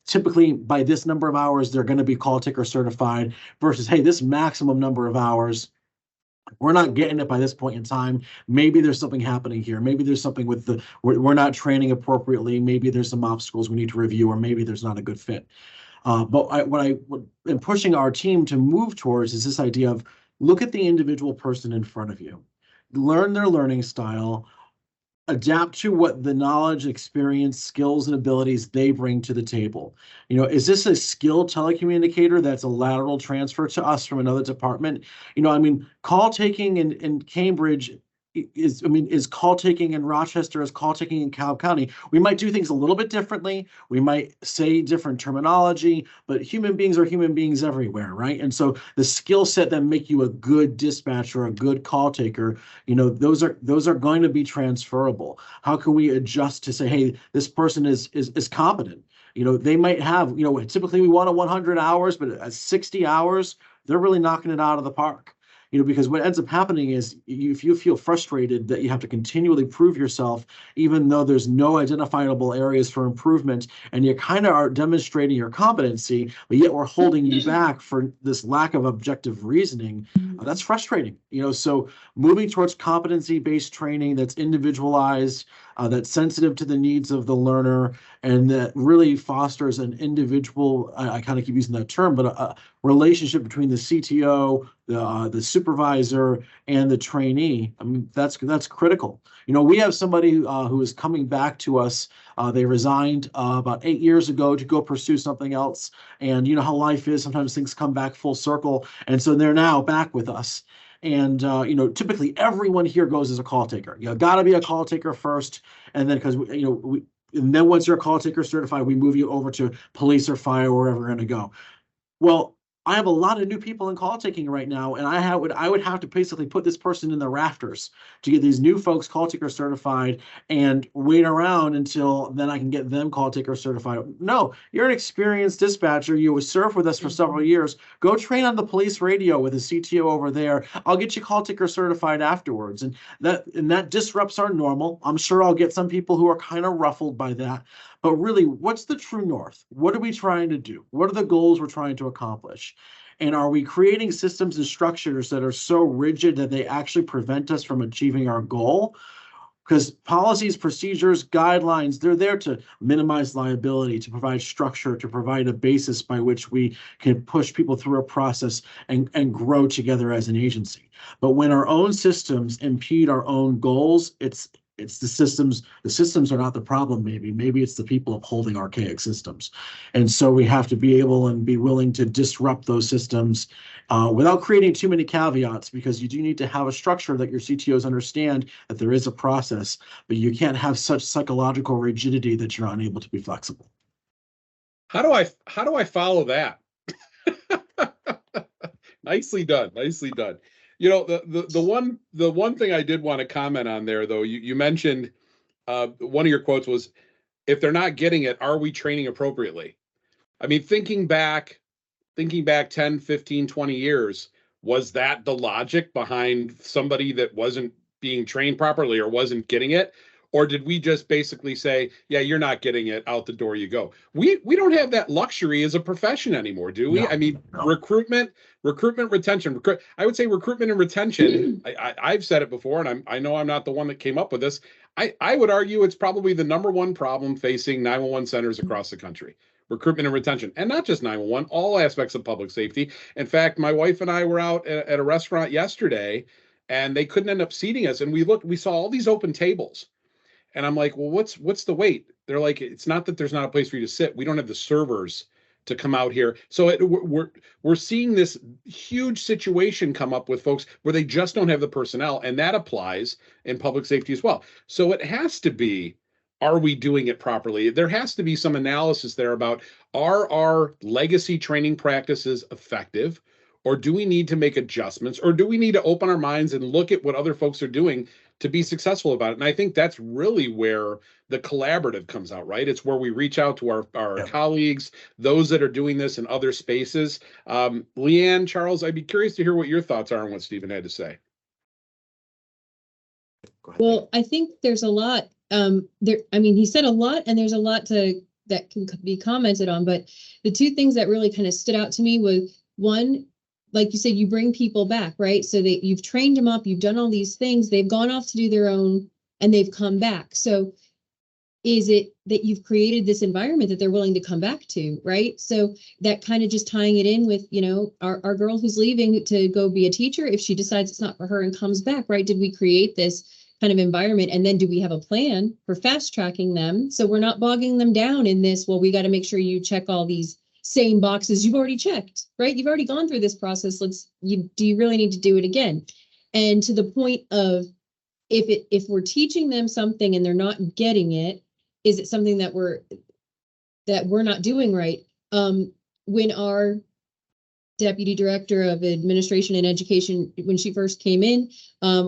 typically by this number of hours, they're going to be call taker certified, versus, hey, this maximum number of hours, we're not getting it by this point in time. Maybe there's something happening here. Maybe there's something with we're not training appropriately. Maybe there's some obstacles we need to review, or maybe there's not a good fit. But what I am pushing our team to move towards is this idea of look at the individual person in front of you, learn their learning style, adapt to what the knowledge, experience, skills, and abilities they bring to the table. Is this a skilled telecommunicator that's a lateral transfer to us from another department? Call taking in Cambridge is call taking in Rochester, is call taking in Cobb County. We might do things a little bit differently. We might say different terminology, but human beings are human beings everywhere, right? And so the skill set that make you a good dispatcher, a good call taker, those are going to be transferable. How can we adjust to say, hey, this person is competent? They might have, typically we want 100 hours, but at 60 hours, they're really knocking it out of the park. Because what ends up happening is if you feel frustrated that you have to continually prove yourself, even though there's no identifiable areas for improvement, and you kind of are demonstrating your competency, but yet we're holding you back for this lack of objective reasoning, that's frustrating. So moving towards competency-based training that's individualized, that's sensitive to the needs of the learner, and that really fosters an individual, I kind of keep using that term, but a relationship between the CTO, the supervisor, and the trainee. I mean, that's critical. We have somebody who is coming back to us. They resigned about 8 years ago to go pursue something else. And you know how life is. Sometimes things come back full circle. And so they're now back with us. And, typically everyone here goes as a call taker. You got to be a call taker first. And then and then once you're a call taker certified, we move you over to police or fire, wherever we're going to go. Well, I have a lot of new people in call taking right now, and I would have to basically put this person in the rafters to get these new folks call taker certified and wait around until then I can get them call taker certified. No, you're an experienced dispatcher. You served with us for several years. Go train on the police radio with a CTO over there. I'll get you call taker certified afterwards. And that disrupts our normal. I'm sure I'll get some people who are kind of ruffled by that. But really, what's the true north? What are we trying to do? What are the goals we're trying to accomplish? And are we creating systems and structures that are so rigid that they actually prevent us from achieving our goal? Because policies, procedures, guidelines, they're there to minimize liability, to provide structure, to provide a basis by which we can push people through a process and grow together as an agency. But when our own systems impede our own goals, it's the systems. The systems are not the problem. Maybe it's the people upholding archaic systems. And so we have to be able and be willing to disrupt those systems without creating too many caveats, because you do need to have a structure that your CTOs understand that there is a process, but you can't have such psychological rigidity that you're unable to be flexible. How do I follow that? Nicely done. Nicely done. The one thing I did want to comment on there, though, you mentioned one of your quotes was, if they're not getting it, are we training appropriately? I mean, thinking back 10, 15, 20 years, was that the logic behind somebody that wasn't being trained properly or wasn't getting it? Or did we just basically say, yeah, you're not getting it, out the door you go? We don't have that luxury as a profession anymore, do we? No, I mean, no. recruitment, retention. I would say recruitment and retention, I've said it before, and I know I'm not the one that came up with this. I would argue it's probably the number one problem facing 911 centers across the country. Recruitment and retention, and not just 911, all aspects of public safety. In fact, my wife and I were out at a restaurant yesterday, and they couldn't end up seating us. And we saw all these open tables. And I'm like, well, what's the wait? They're like, it's not that there's not a place for you to sit. We don't have the servers to come out here. So we're seeing this huge situation come up with folks where they just don't have the personnel, and that applies in public safety as well. So it has to be, are we doing it properly? There has to be some analysis there about, are our legacy training practices effective, or do we need to make adjustments, or do we need to open our minds and look at what other folks are doing to be successful about it? And I think that's really where the collaborative comes out, right? It's where we reach out to our colleagues, those that are doing this in other spaces. Leanne, Charles, I'd be curious to hear what your thoughts are on what Stephen had to say. Go ahead. Well, I think there's a lot he said a lot, and there's a lot that can be commented on. But the two things that really kind of stood out to me was, one, like you said, you bring people back, right? So that you've trained them up, you've done all these things, they've gone off to do their own, and they've come back. So is it that you've created this environment that they're willing to come back to, right? So that kind of just tying it in with, our girl who's leaving to go be a teacher, if she decides it's not for her and comes back, right? Did we create this kind of environment? And then do we have a plan for fast tracking them, so we're not bogging them down in this, well, we got to make sure you check all these same boxes you've already checked, right? You've already gone through this process. Do you really need to do it again? And to the point of, if we're teaching them something and they're not getting it, is it something that we're not doing right? When our Deputy Director of Administration and Education, when she first came in,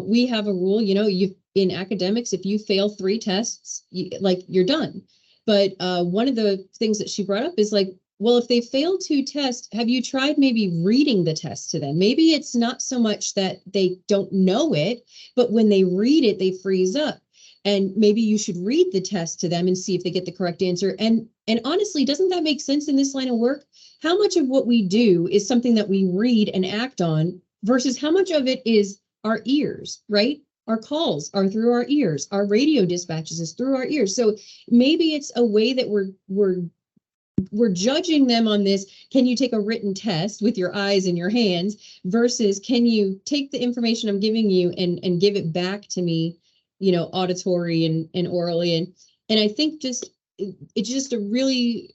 we have a rule, in academics, if you fail 3 tests, you're done. But one of the things that she brought up is, like, well, if they fail to test, have you tried maybe reading the test to them? Maybe it's not so much that they don't know it, but when they read it, they freeze up. And maybe you should read the test to them and see if they get the correct answer. And honestly, doesn't that make sense in this line of work? How much of what we do is something that we read and act on versus how much of it is our ears, right? Our calls are through our ears. Our radio dispatches is through our ears. So maybe it's a way that we're judging them on this. Can you take a written test with your eyes and your hands versus can you take the information I'm giving you and give it back to me, auditory and orally. And I think it just really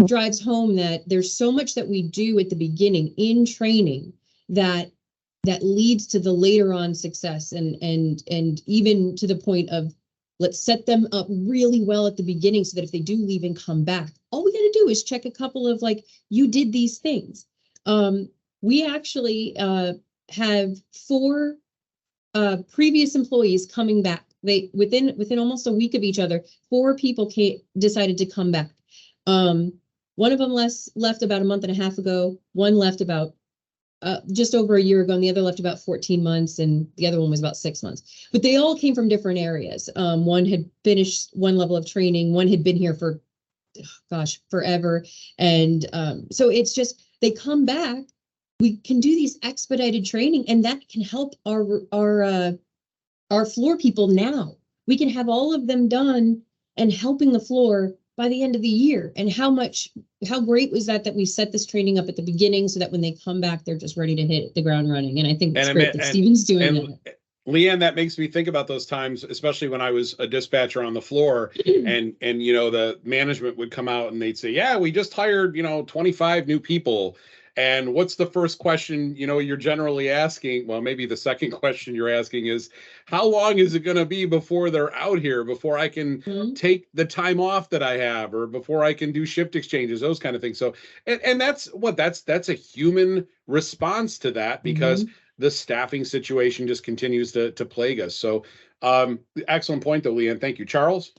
drives home that there's so much that we do at the beginning in training that leads to the later on success and even to the point of let's set them up really well at the beginning so that if they do leave and come back, all we got to do is check a couple of you did these things. We actually have 4 previous employees coming back. They within almost a week of each other, 4 people decided to come back. One of them left about a month and a half ago. One left about just over a year ago, and the other left about 14 months, and the other one was about 6 months. But they all came from different areas. One had finished one level of training, one had been here for, forever. And so it's just, they come back, we can do these expedited training, and that can help our floor people now. We can have all of them done and helping the floor by the end of the year. And how great was that we set this training up at the beginning so that when they come back, they're just ready to hit the ground running. And I think it's great that Steven's doing that. Leanne, that makes me think about those times, especially when I was a dispatcher on the floor and the management would come out and they'd say, yeah, we just hired, 25 new people. And what's the first question, you're generally asking? Well, maybe the second question you're asking is, how long is it going to be before they're out here, before I can take the time off that I have, or before I can do shift exchanges, those kind of things. So, and that's a human response to that, because the staffing situation just continues to plague us. So, excellent point though, Leanne. Thank you. Charles?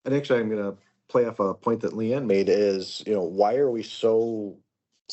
And actually, I'm going to play off a point that Leanne made is, why are we so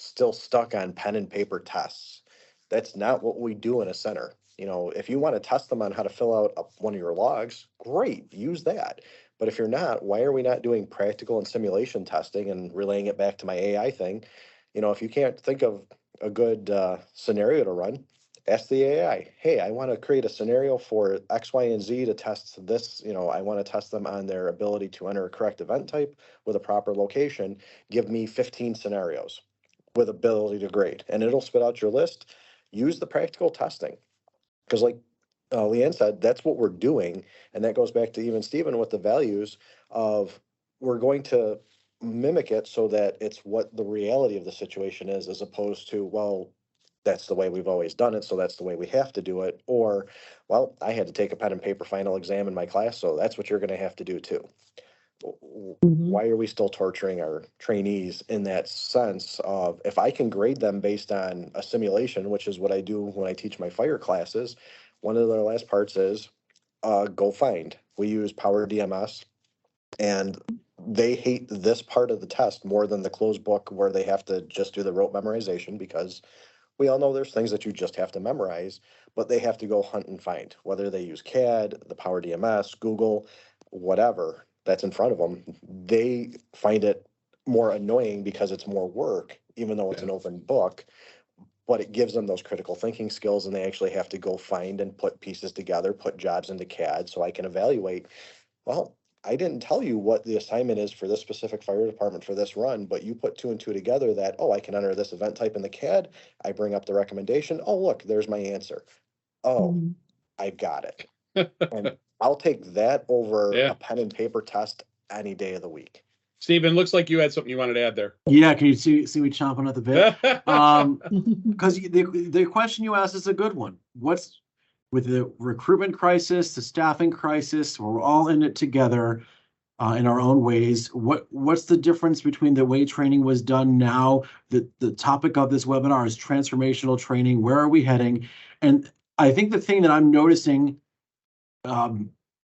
still stuck on pen and paper tests? That's not what we do in a center. If you want to test them on how to fill out one of your logs, great, use that. But if you're not, why are we not doing practical and simulation testing and relaying it back to my AI thing? If you can't think of a good scenario to run, ask the AI, hey, I want to create a scenario for X, Y, and Z to test this. I want to test them on their ability to enter a correct event type with a proper location. Give me 15 scenarios with ability to grade, and it'll spit out your list. Use the practical testing, because like Leanne said, that's what we're doing. And that goes back to even Stephen with the values of, we're going to mimic it so that it's what the reality of the situation is, as opposed to, well, that's the way we've always done it, so that's the way we have to do it. Or, well, I had to take a pen and paper final exam in my class, so that's what you're going to have to do too. Why are we still torturing our trainees in that sense of, if I can grade them based on a simulation, which is what I do when I teach my fire classes, one of their last parts is go find. We use Power DMS, and they hate this part of the test more than the closed book where they have to just do the rote memorization, because we all know there's things that you just have to memorize, but they have to go hunt and find, whether they use CAD, the Power DMS, Google, whatever that's in front of them. They find it more annoying because it's more work, even though it's an open book, but it gives them those critical thinking skills, and they actually have to go find and put pieces together, put jobs into CAD so I can evaluate, well, I didn't tell you what the assignment is for this specific fire department for this run, but you put 2 and 2 together that, oh, I can enter this event type in the CAD. I bring up the recommendation. Oh, look, there's my answer. Oh, I've got it. And I'll take that over a pen and paper test any day of the week. Stephen, looks like you had something you wanted to add there. Yeah, can you see me chomping at the bit? Because the question you asked is a good one. What's with the recruitment crisis, the staffing crisis, we're all in it together in our own ways. What's the difference between the way training was done now? The topic of this webinar is transformational training. Where are we heading? And I think the thing that I'm noticing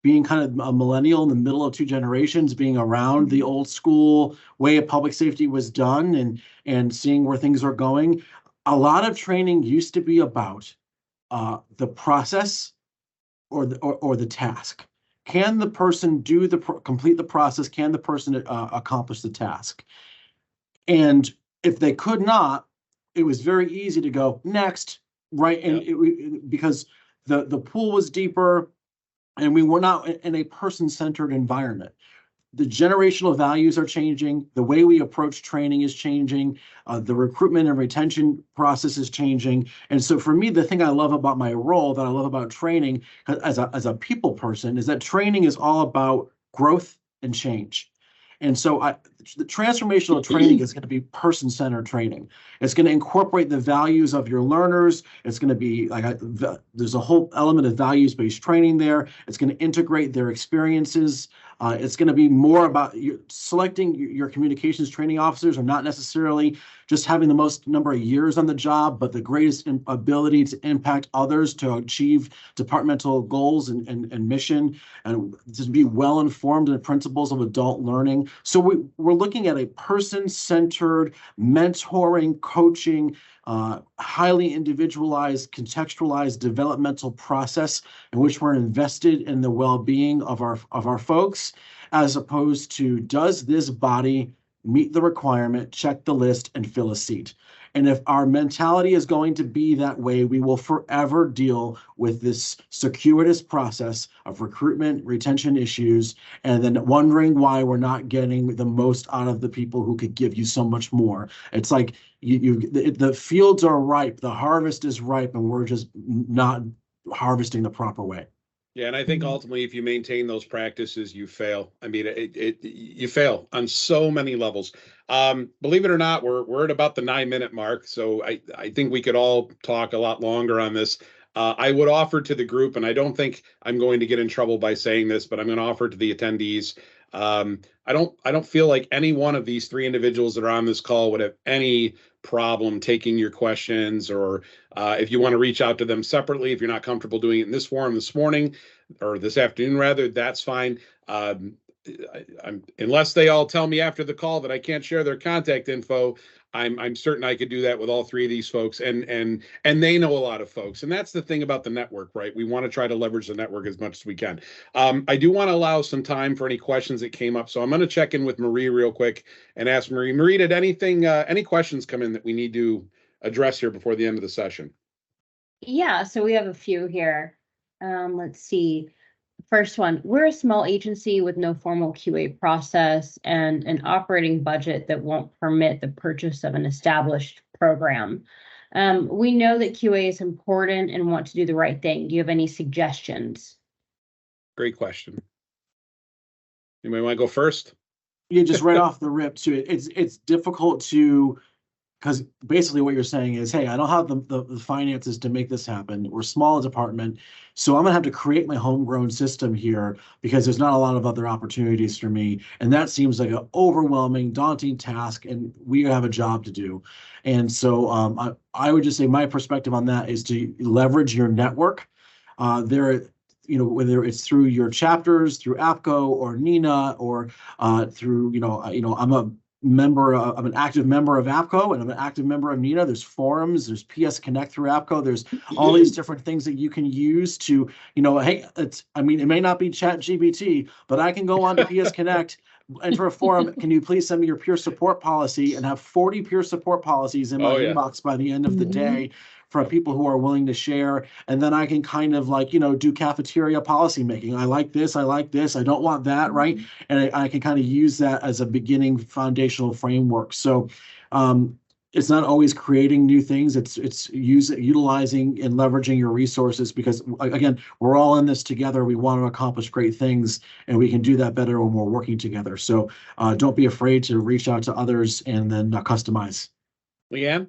being kind of a millennial in the middle of two generations, being around the old school way of public safety was done and seeing where things are going. A lot of training used to be about the process or the task. Can the person complete the process? Can the person accomplish the task? And if they could not, it was very easy to go next, right? And because the pool was deeper and we were not in a person-centered environment. The generational values are changing. The way we approach training is changing. The recruitment and retention process is changing. And so for me, the thing I love about my role, that I love about training as a people person, is that training is all about growth and change. And so the transformational training is going to be person-centered training. It's going to incorporate the values of your learners. It's going to be like there's a whole element of values-based training there. It's going to integrate their experiences. It's going to be more about selecting your communications training officers are not necessarily just having the most number of years on the job, but the greatest ability to impact others to achieve departmental goals and mission, and to be well informed in the principles of adult learning. So we're looking at a person-centered mentoring, coaching, highly individualized, contextualized developmental process in which we're invested in the well-being of our folks, as opposed to, does this body meet the requirement, check the list, and fill a seat? And if our mentality is going to be that way, we will forever deal with this circuitous process of recruitment, retention issues, and then wondering why we're not getting the most out of the people who could give you so much more. It's like the fields are ripe, the harvest is ripe, and we're just not harvesting the proper way. Yeah, and I think ultimately, if you maintain those practices, you fail. I mean, you fail on so many levels. Believe it or not, we're at about the 9-minute mark, so I think we could all talk a lot longer on this. I would offer to the group, and I don't think I'm going to get in trouble by saying this, but I'm going to offer to the attendees. I don't feel like any one of these three individuals that are on this call would have any problem taking your questions, or if you want to reach out to them separately, if you're not comfortable doing it in this forum this morning or this afternoon rather, that's fine. Unless they all tell me after the call that I can't share their contact info, I'm certain I could do that with all three of these folks, and they know a lot of folks, and that's the thing about the network, right? We want to try to leverage the network as much as we can. I do want to allow some time for any questions that came up, so I'm going to check in with Marie real quick and ask Marie. Marie, did any questions come in that we need to address here before the end of the session? Yeah, so we have a few here. Let's see. First one, we're a small agency with no formal QA process and an operating budget that won't permit the purchase of an established program. We know that QA is important and want to do the right thing. Do you have any suggestions? Great question. Anybody want to go first? Yeah, just right off the rip too. It's difficult to, because basically what you're saying is, hey, I don't have the finances to make this happen. We're a small department, so I'm gonna have to create my homegrown system here because there's not a lot of other opportunities for me. And that seems like an overwhelming, daunting task, and we have a job to do. And so I would just say my perspective on that is to leverage your network. Whether it's through your chapters, through APCO or NINA, or through, I'm an active member of APCO, and I'm an active member of NINA. There's forums, there's PS Connect through APCO. There's all these different things that you can use to, hey, it may not be ChatGPT, but I can go on to PS Connect, enter a forum. Can you please send me your peer support policy, and have 40 peer support policies in my inbox by the end of the day from people who are willing to share. And then I can kind of do cafeteria policy making. I like this, I don't want that, right? And I can kind of use that as a beginning foundational framework. So it's not always creating new things, it's utilizing and leveraging your resources, because again, we're all in this together. We want to accomplish great things, and we can do that better when we're working together. So don't be afraid to reach out to others and then customize. Leanne?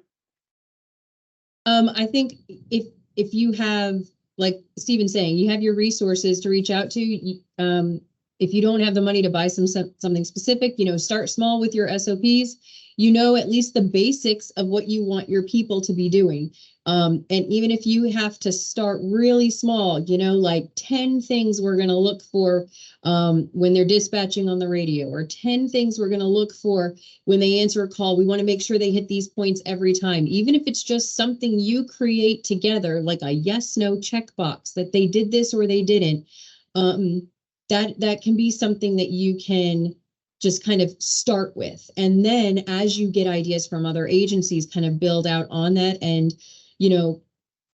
I think if you have, like Stephen's saying, you have your resources to reach out to, if you don't have the money to buy something specific, start small with your SOPs, at least the basics of what you want your people to be doing. And even if you have to start really small, you know, like 10 things we're going to look for when they're dispatching on the radio, or 10 things we're going to look for when they answer a call. We want to make sure they hit these points every time, even if it's just something you create together, like a yes, no checkbox that they did this or they didn't. That can be something that you can just kind of start with. And then as you get ideas from other agencies, kind of build out on that. And, you know,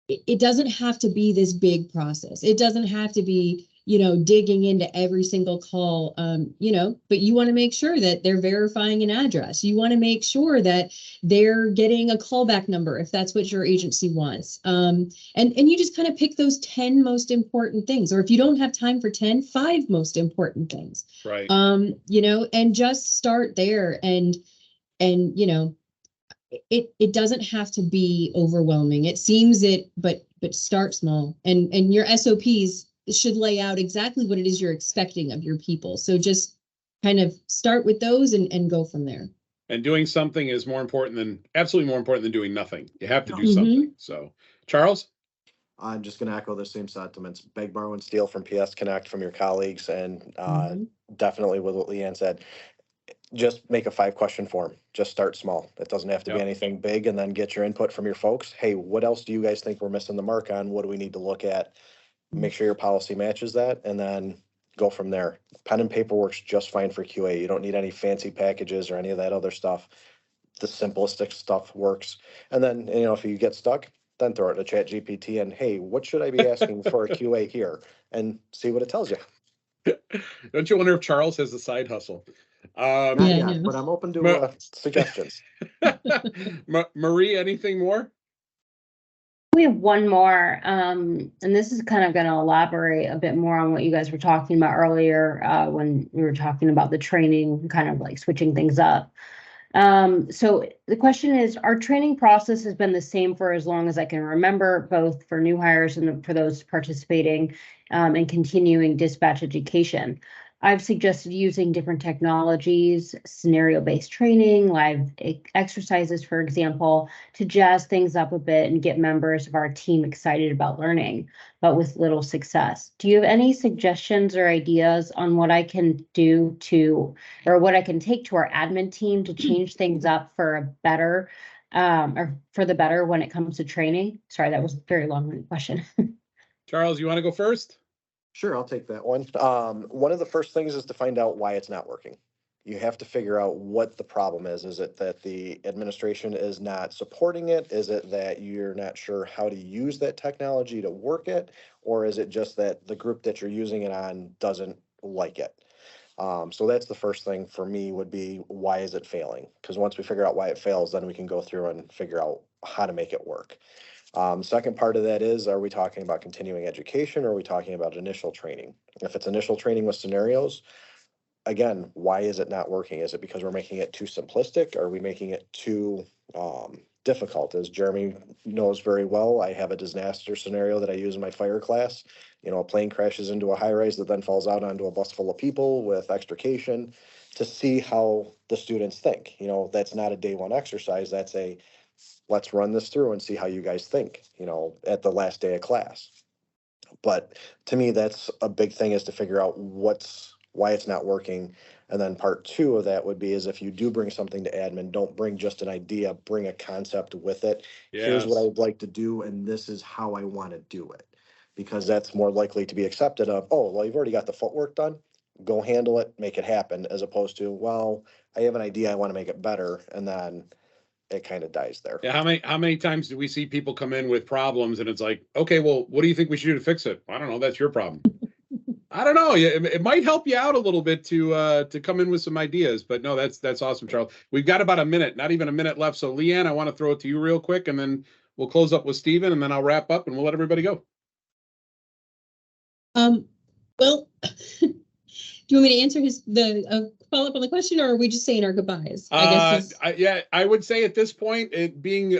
it doesn't have to be this big process. It doesn't have to be, you know, digging into every single call, you know, but you want to make sure that they're verifying an address. You want to make sure that they're getting a callback number if that's what your agency wants. And you just kind of pick those 10 most important things. Or if you don't have time for 10, 5 most important things. Right. You know, and just start there. And, you know, it doesn't have to be overwhelming. It seems it, but start small, and your SOPs should lay out exactly what it is you're expecting of your people. So just kind of start with those and go from there. And doing something is absolutely more important than doing nothing. You have to do Mhm. something. So, Charles? I'm just going to echo the same sentiments. Beg, borrow, and steal from PS Connect, from your colleagues, and definitely with what Leanne said. Just make a 5-question form. Just start small. It doesn't have to be Yep. anything big, and then get your input from your folks. Hey, what else do you guys think we're missing the mark on? What do we need to look at? Make sure your policy matches that, and then go from there. Pen and paper works just fine for QA. You don't need any fancy packages or any of that other stuff. The simplistic stuff works. And then, you know, if you get stuck, then throw it to ChatGPT and, hey, what should I be asking for a QA here? And see what it tells you. Don't you wonder if Charles has a side hustle? Not Yeah, yet, no. but I'm open to suggestions. Marie, anything more? We have one more, and this is kind of going to elaborate a bit more on what you guys were talking about earlier when we were talking about the training, kind of like switching things up. So the question is, our training process has been the same for as long as I can remember, both for new hires and for those participating in continuing dispatch education. I've suggested using different technologies, scenario-based training, live exercises, for example, to jazz things up a bit and get members of our team excited about learning, but with little success. Do you have any suggestions or ideas on what I can do or what I can take to our admin team to change things up for a better, or for the better when it comes to training? Sorry, that was a very long question. Charles, you want to go first? Sure, I'll take that one. One of the first things is to find out why it's not working. You have to figure out what the problem is. Is it that the administration is not supporting it? Is it that you're not sure how to use that technology to work it? Or is it just that the group that you're using it on doesn't like it? So that's the first thing for me would be, why is it failing? Because once we figure out why it fails, then we can go through and figure out how to make it work. Second part of that is, are we talking about continuing education, or are we talking about initial training? If it's initial training with scenarios, again, why is it not working? Is it because we're making it too simplistic? Are we making it too difficult? As Jeremy knows very well, I have a disaster scenario that I use in my fire class. You know, a plane crashes into a high rise that then falls out onto a bus full of people with extrication, to see how the students think. You know, that's not a day one exercise. That's a, let's run this through and see how you guys think, you know, at the last day of class. But to me, that's a big thing, is to figure out why it's not working. And then part 2 of that would be, is if you do bring something to admin, don't bring just an idea, bring a concept with it. Here's what I would like to do, and this is how I want to do it. Because that's more likely to be accepted of, oh, well, you've already got the footwork done. Go handle it, make it happen, as opposed to, well, I have an idea, I want to make it better. And then it kind of dies there. Yeah, how many times do we see people come in with problems and it's like, okay, well, what do you think we should do to fix it? I don't know. That's your problem. I don't know. It might help you out a little bit to come in with some ideas, but no, that's awesome, Charles. We've got about a minute, not even a minute left. So Leanne, I want to throw it to you real quick, and then we'll close up with Stephen, and then I'll wrap up and we'll let everybody go. Well, do you want me to answer the follow up on the question, or are we just saying our goodbyes? I guess I would say at this point, it being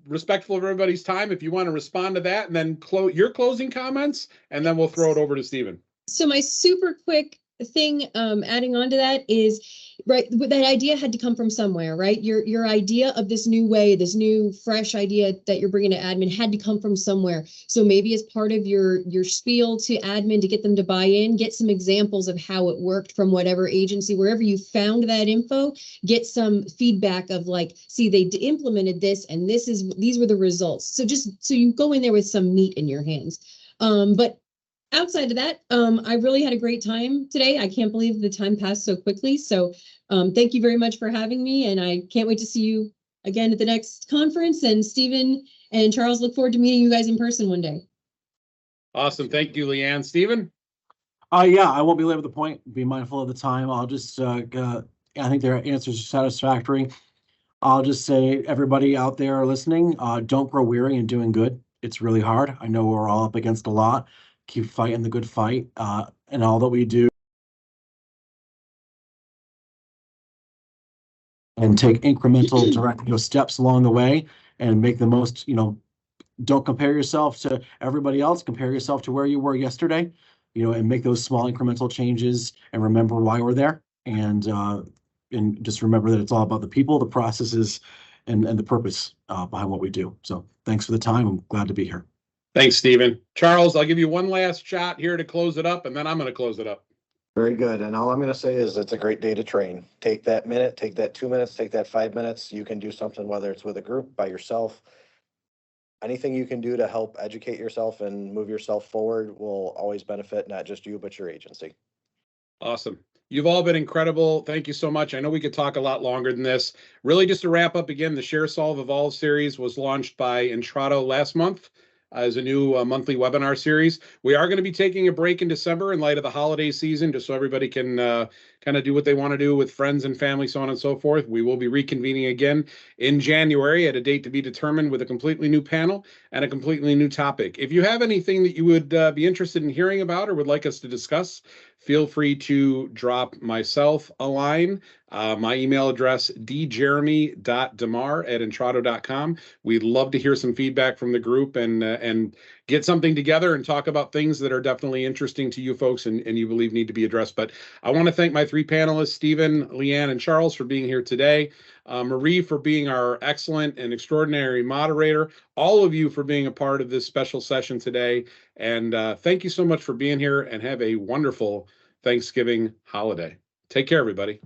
respectful of everybody's time, if you want to respond to that, and then your closing comments, and then we'll throw it over to Stephen. So my super quick thing, adding on to that is, right, that idea had to come from somewhere, right? Your idea of this new way, this new fresh idea that you're bringing to admin had to come from somewhere. So maybe as part of your spiel to admin to get them to buy in, get some examples of how it worked from whatever agency, wherever you found that info, get some feedback of like, see, they implemented this and these were the results. So just so you go in there with some meat in your hands. But outside of that, I really had a great time today. I can't believe the time passed so quickly. So thank you very much for having me. And I can't wait to see you again at the next conference. And Stephen and Charles, look forward to meeting you guys in person one day. Awesome. Thank you, Leanne. Stephen? Yeah, I won't belabor the point. Be mindful of the time. I'll just, I think their answers are satisfactory. I'll just say, everybody out there listening, don't grow weary in doing good. It's really hard. I know we're all up against a lot. Keep fighting the good fight, and all that we do. And take incremental direct, steps along the way and make the most, don't compare yourself to everybody else. Compare yourself to where you were yesterday, and make those small incremental changes and remember why we're there. And just remember that it's all about the people, the processes, and the purpose behind what we do. So thanks for the time. I'm glad to be here. Thanks, Stephen. Charles, I'll give you one last shot here to close it up, and then I'm going to close it up. Very good. And all I'm going to say is it's a great day to train. Take that minute, take that 2 minutes, take that 5 minutes. You can do something, whether it's with a group, by yourself. Anything you can do to help educate yourself and move yourself forward will always benefit not just you, but your agency. Awesome. You've all been incredible. Thank you so much. I know we could talk a lot longer than this. Really, just to wrap up again, the Share.Solve.Evolve series was launched by Intrado last month as a new monthly webinar series. We are going to be taking a break in December in light of the holiday season, just so everybody can kind of do what they want to do with friends and family, so on and so forth. We will be reconvening again in January at a date to be determined with a completely new panel and a completely new topic. If you have anything that you would be interested in hearing about or would like us to discuss, feel free to drop myself a line. My email address, djeremy.demar@intrado.com. We'd love to hear some feedback from the group and get something together and talk about things that are definitely interesting to you folks and you believe need to be addressed. But I want to thank my three panelists, Stephen, Leanne, and Charles, for being here today. Marie, for being our excellent and extraordinary moderator. All of you for being a part of this special session today. And thank you so much for being here, and have a wonderful Thanksgiving holiday. Take care, everybody.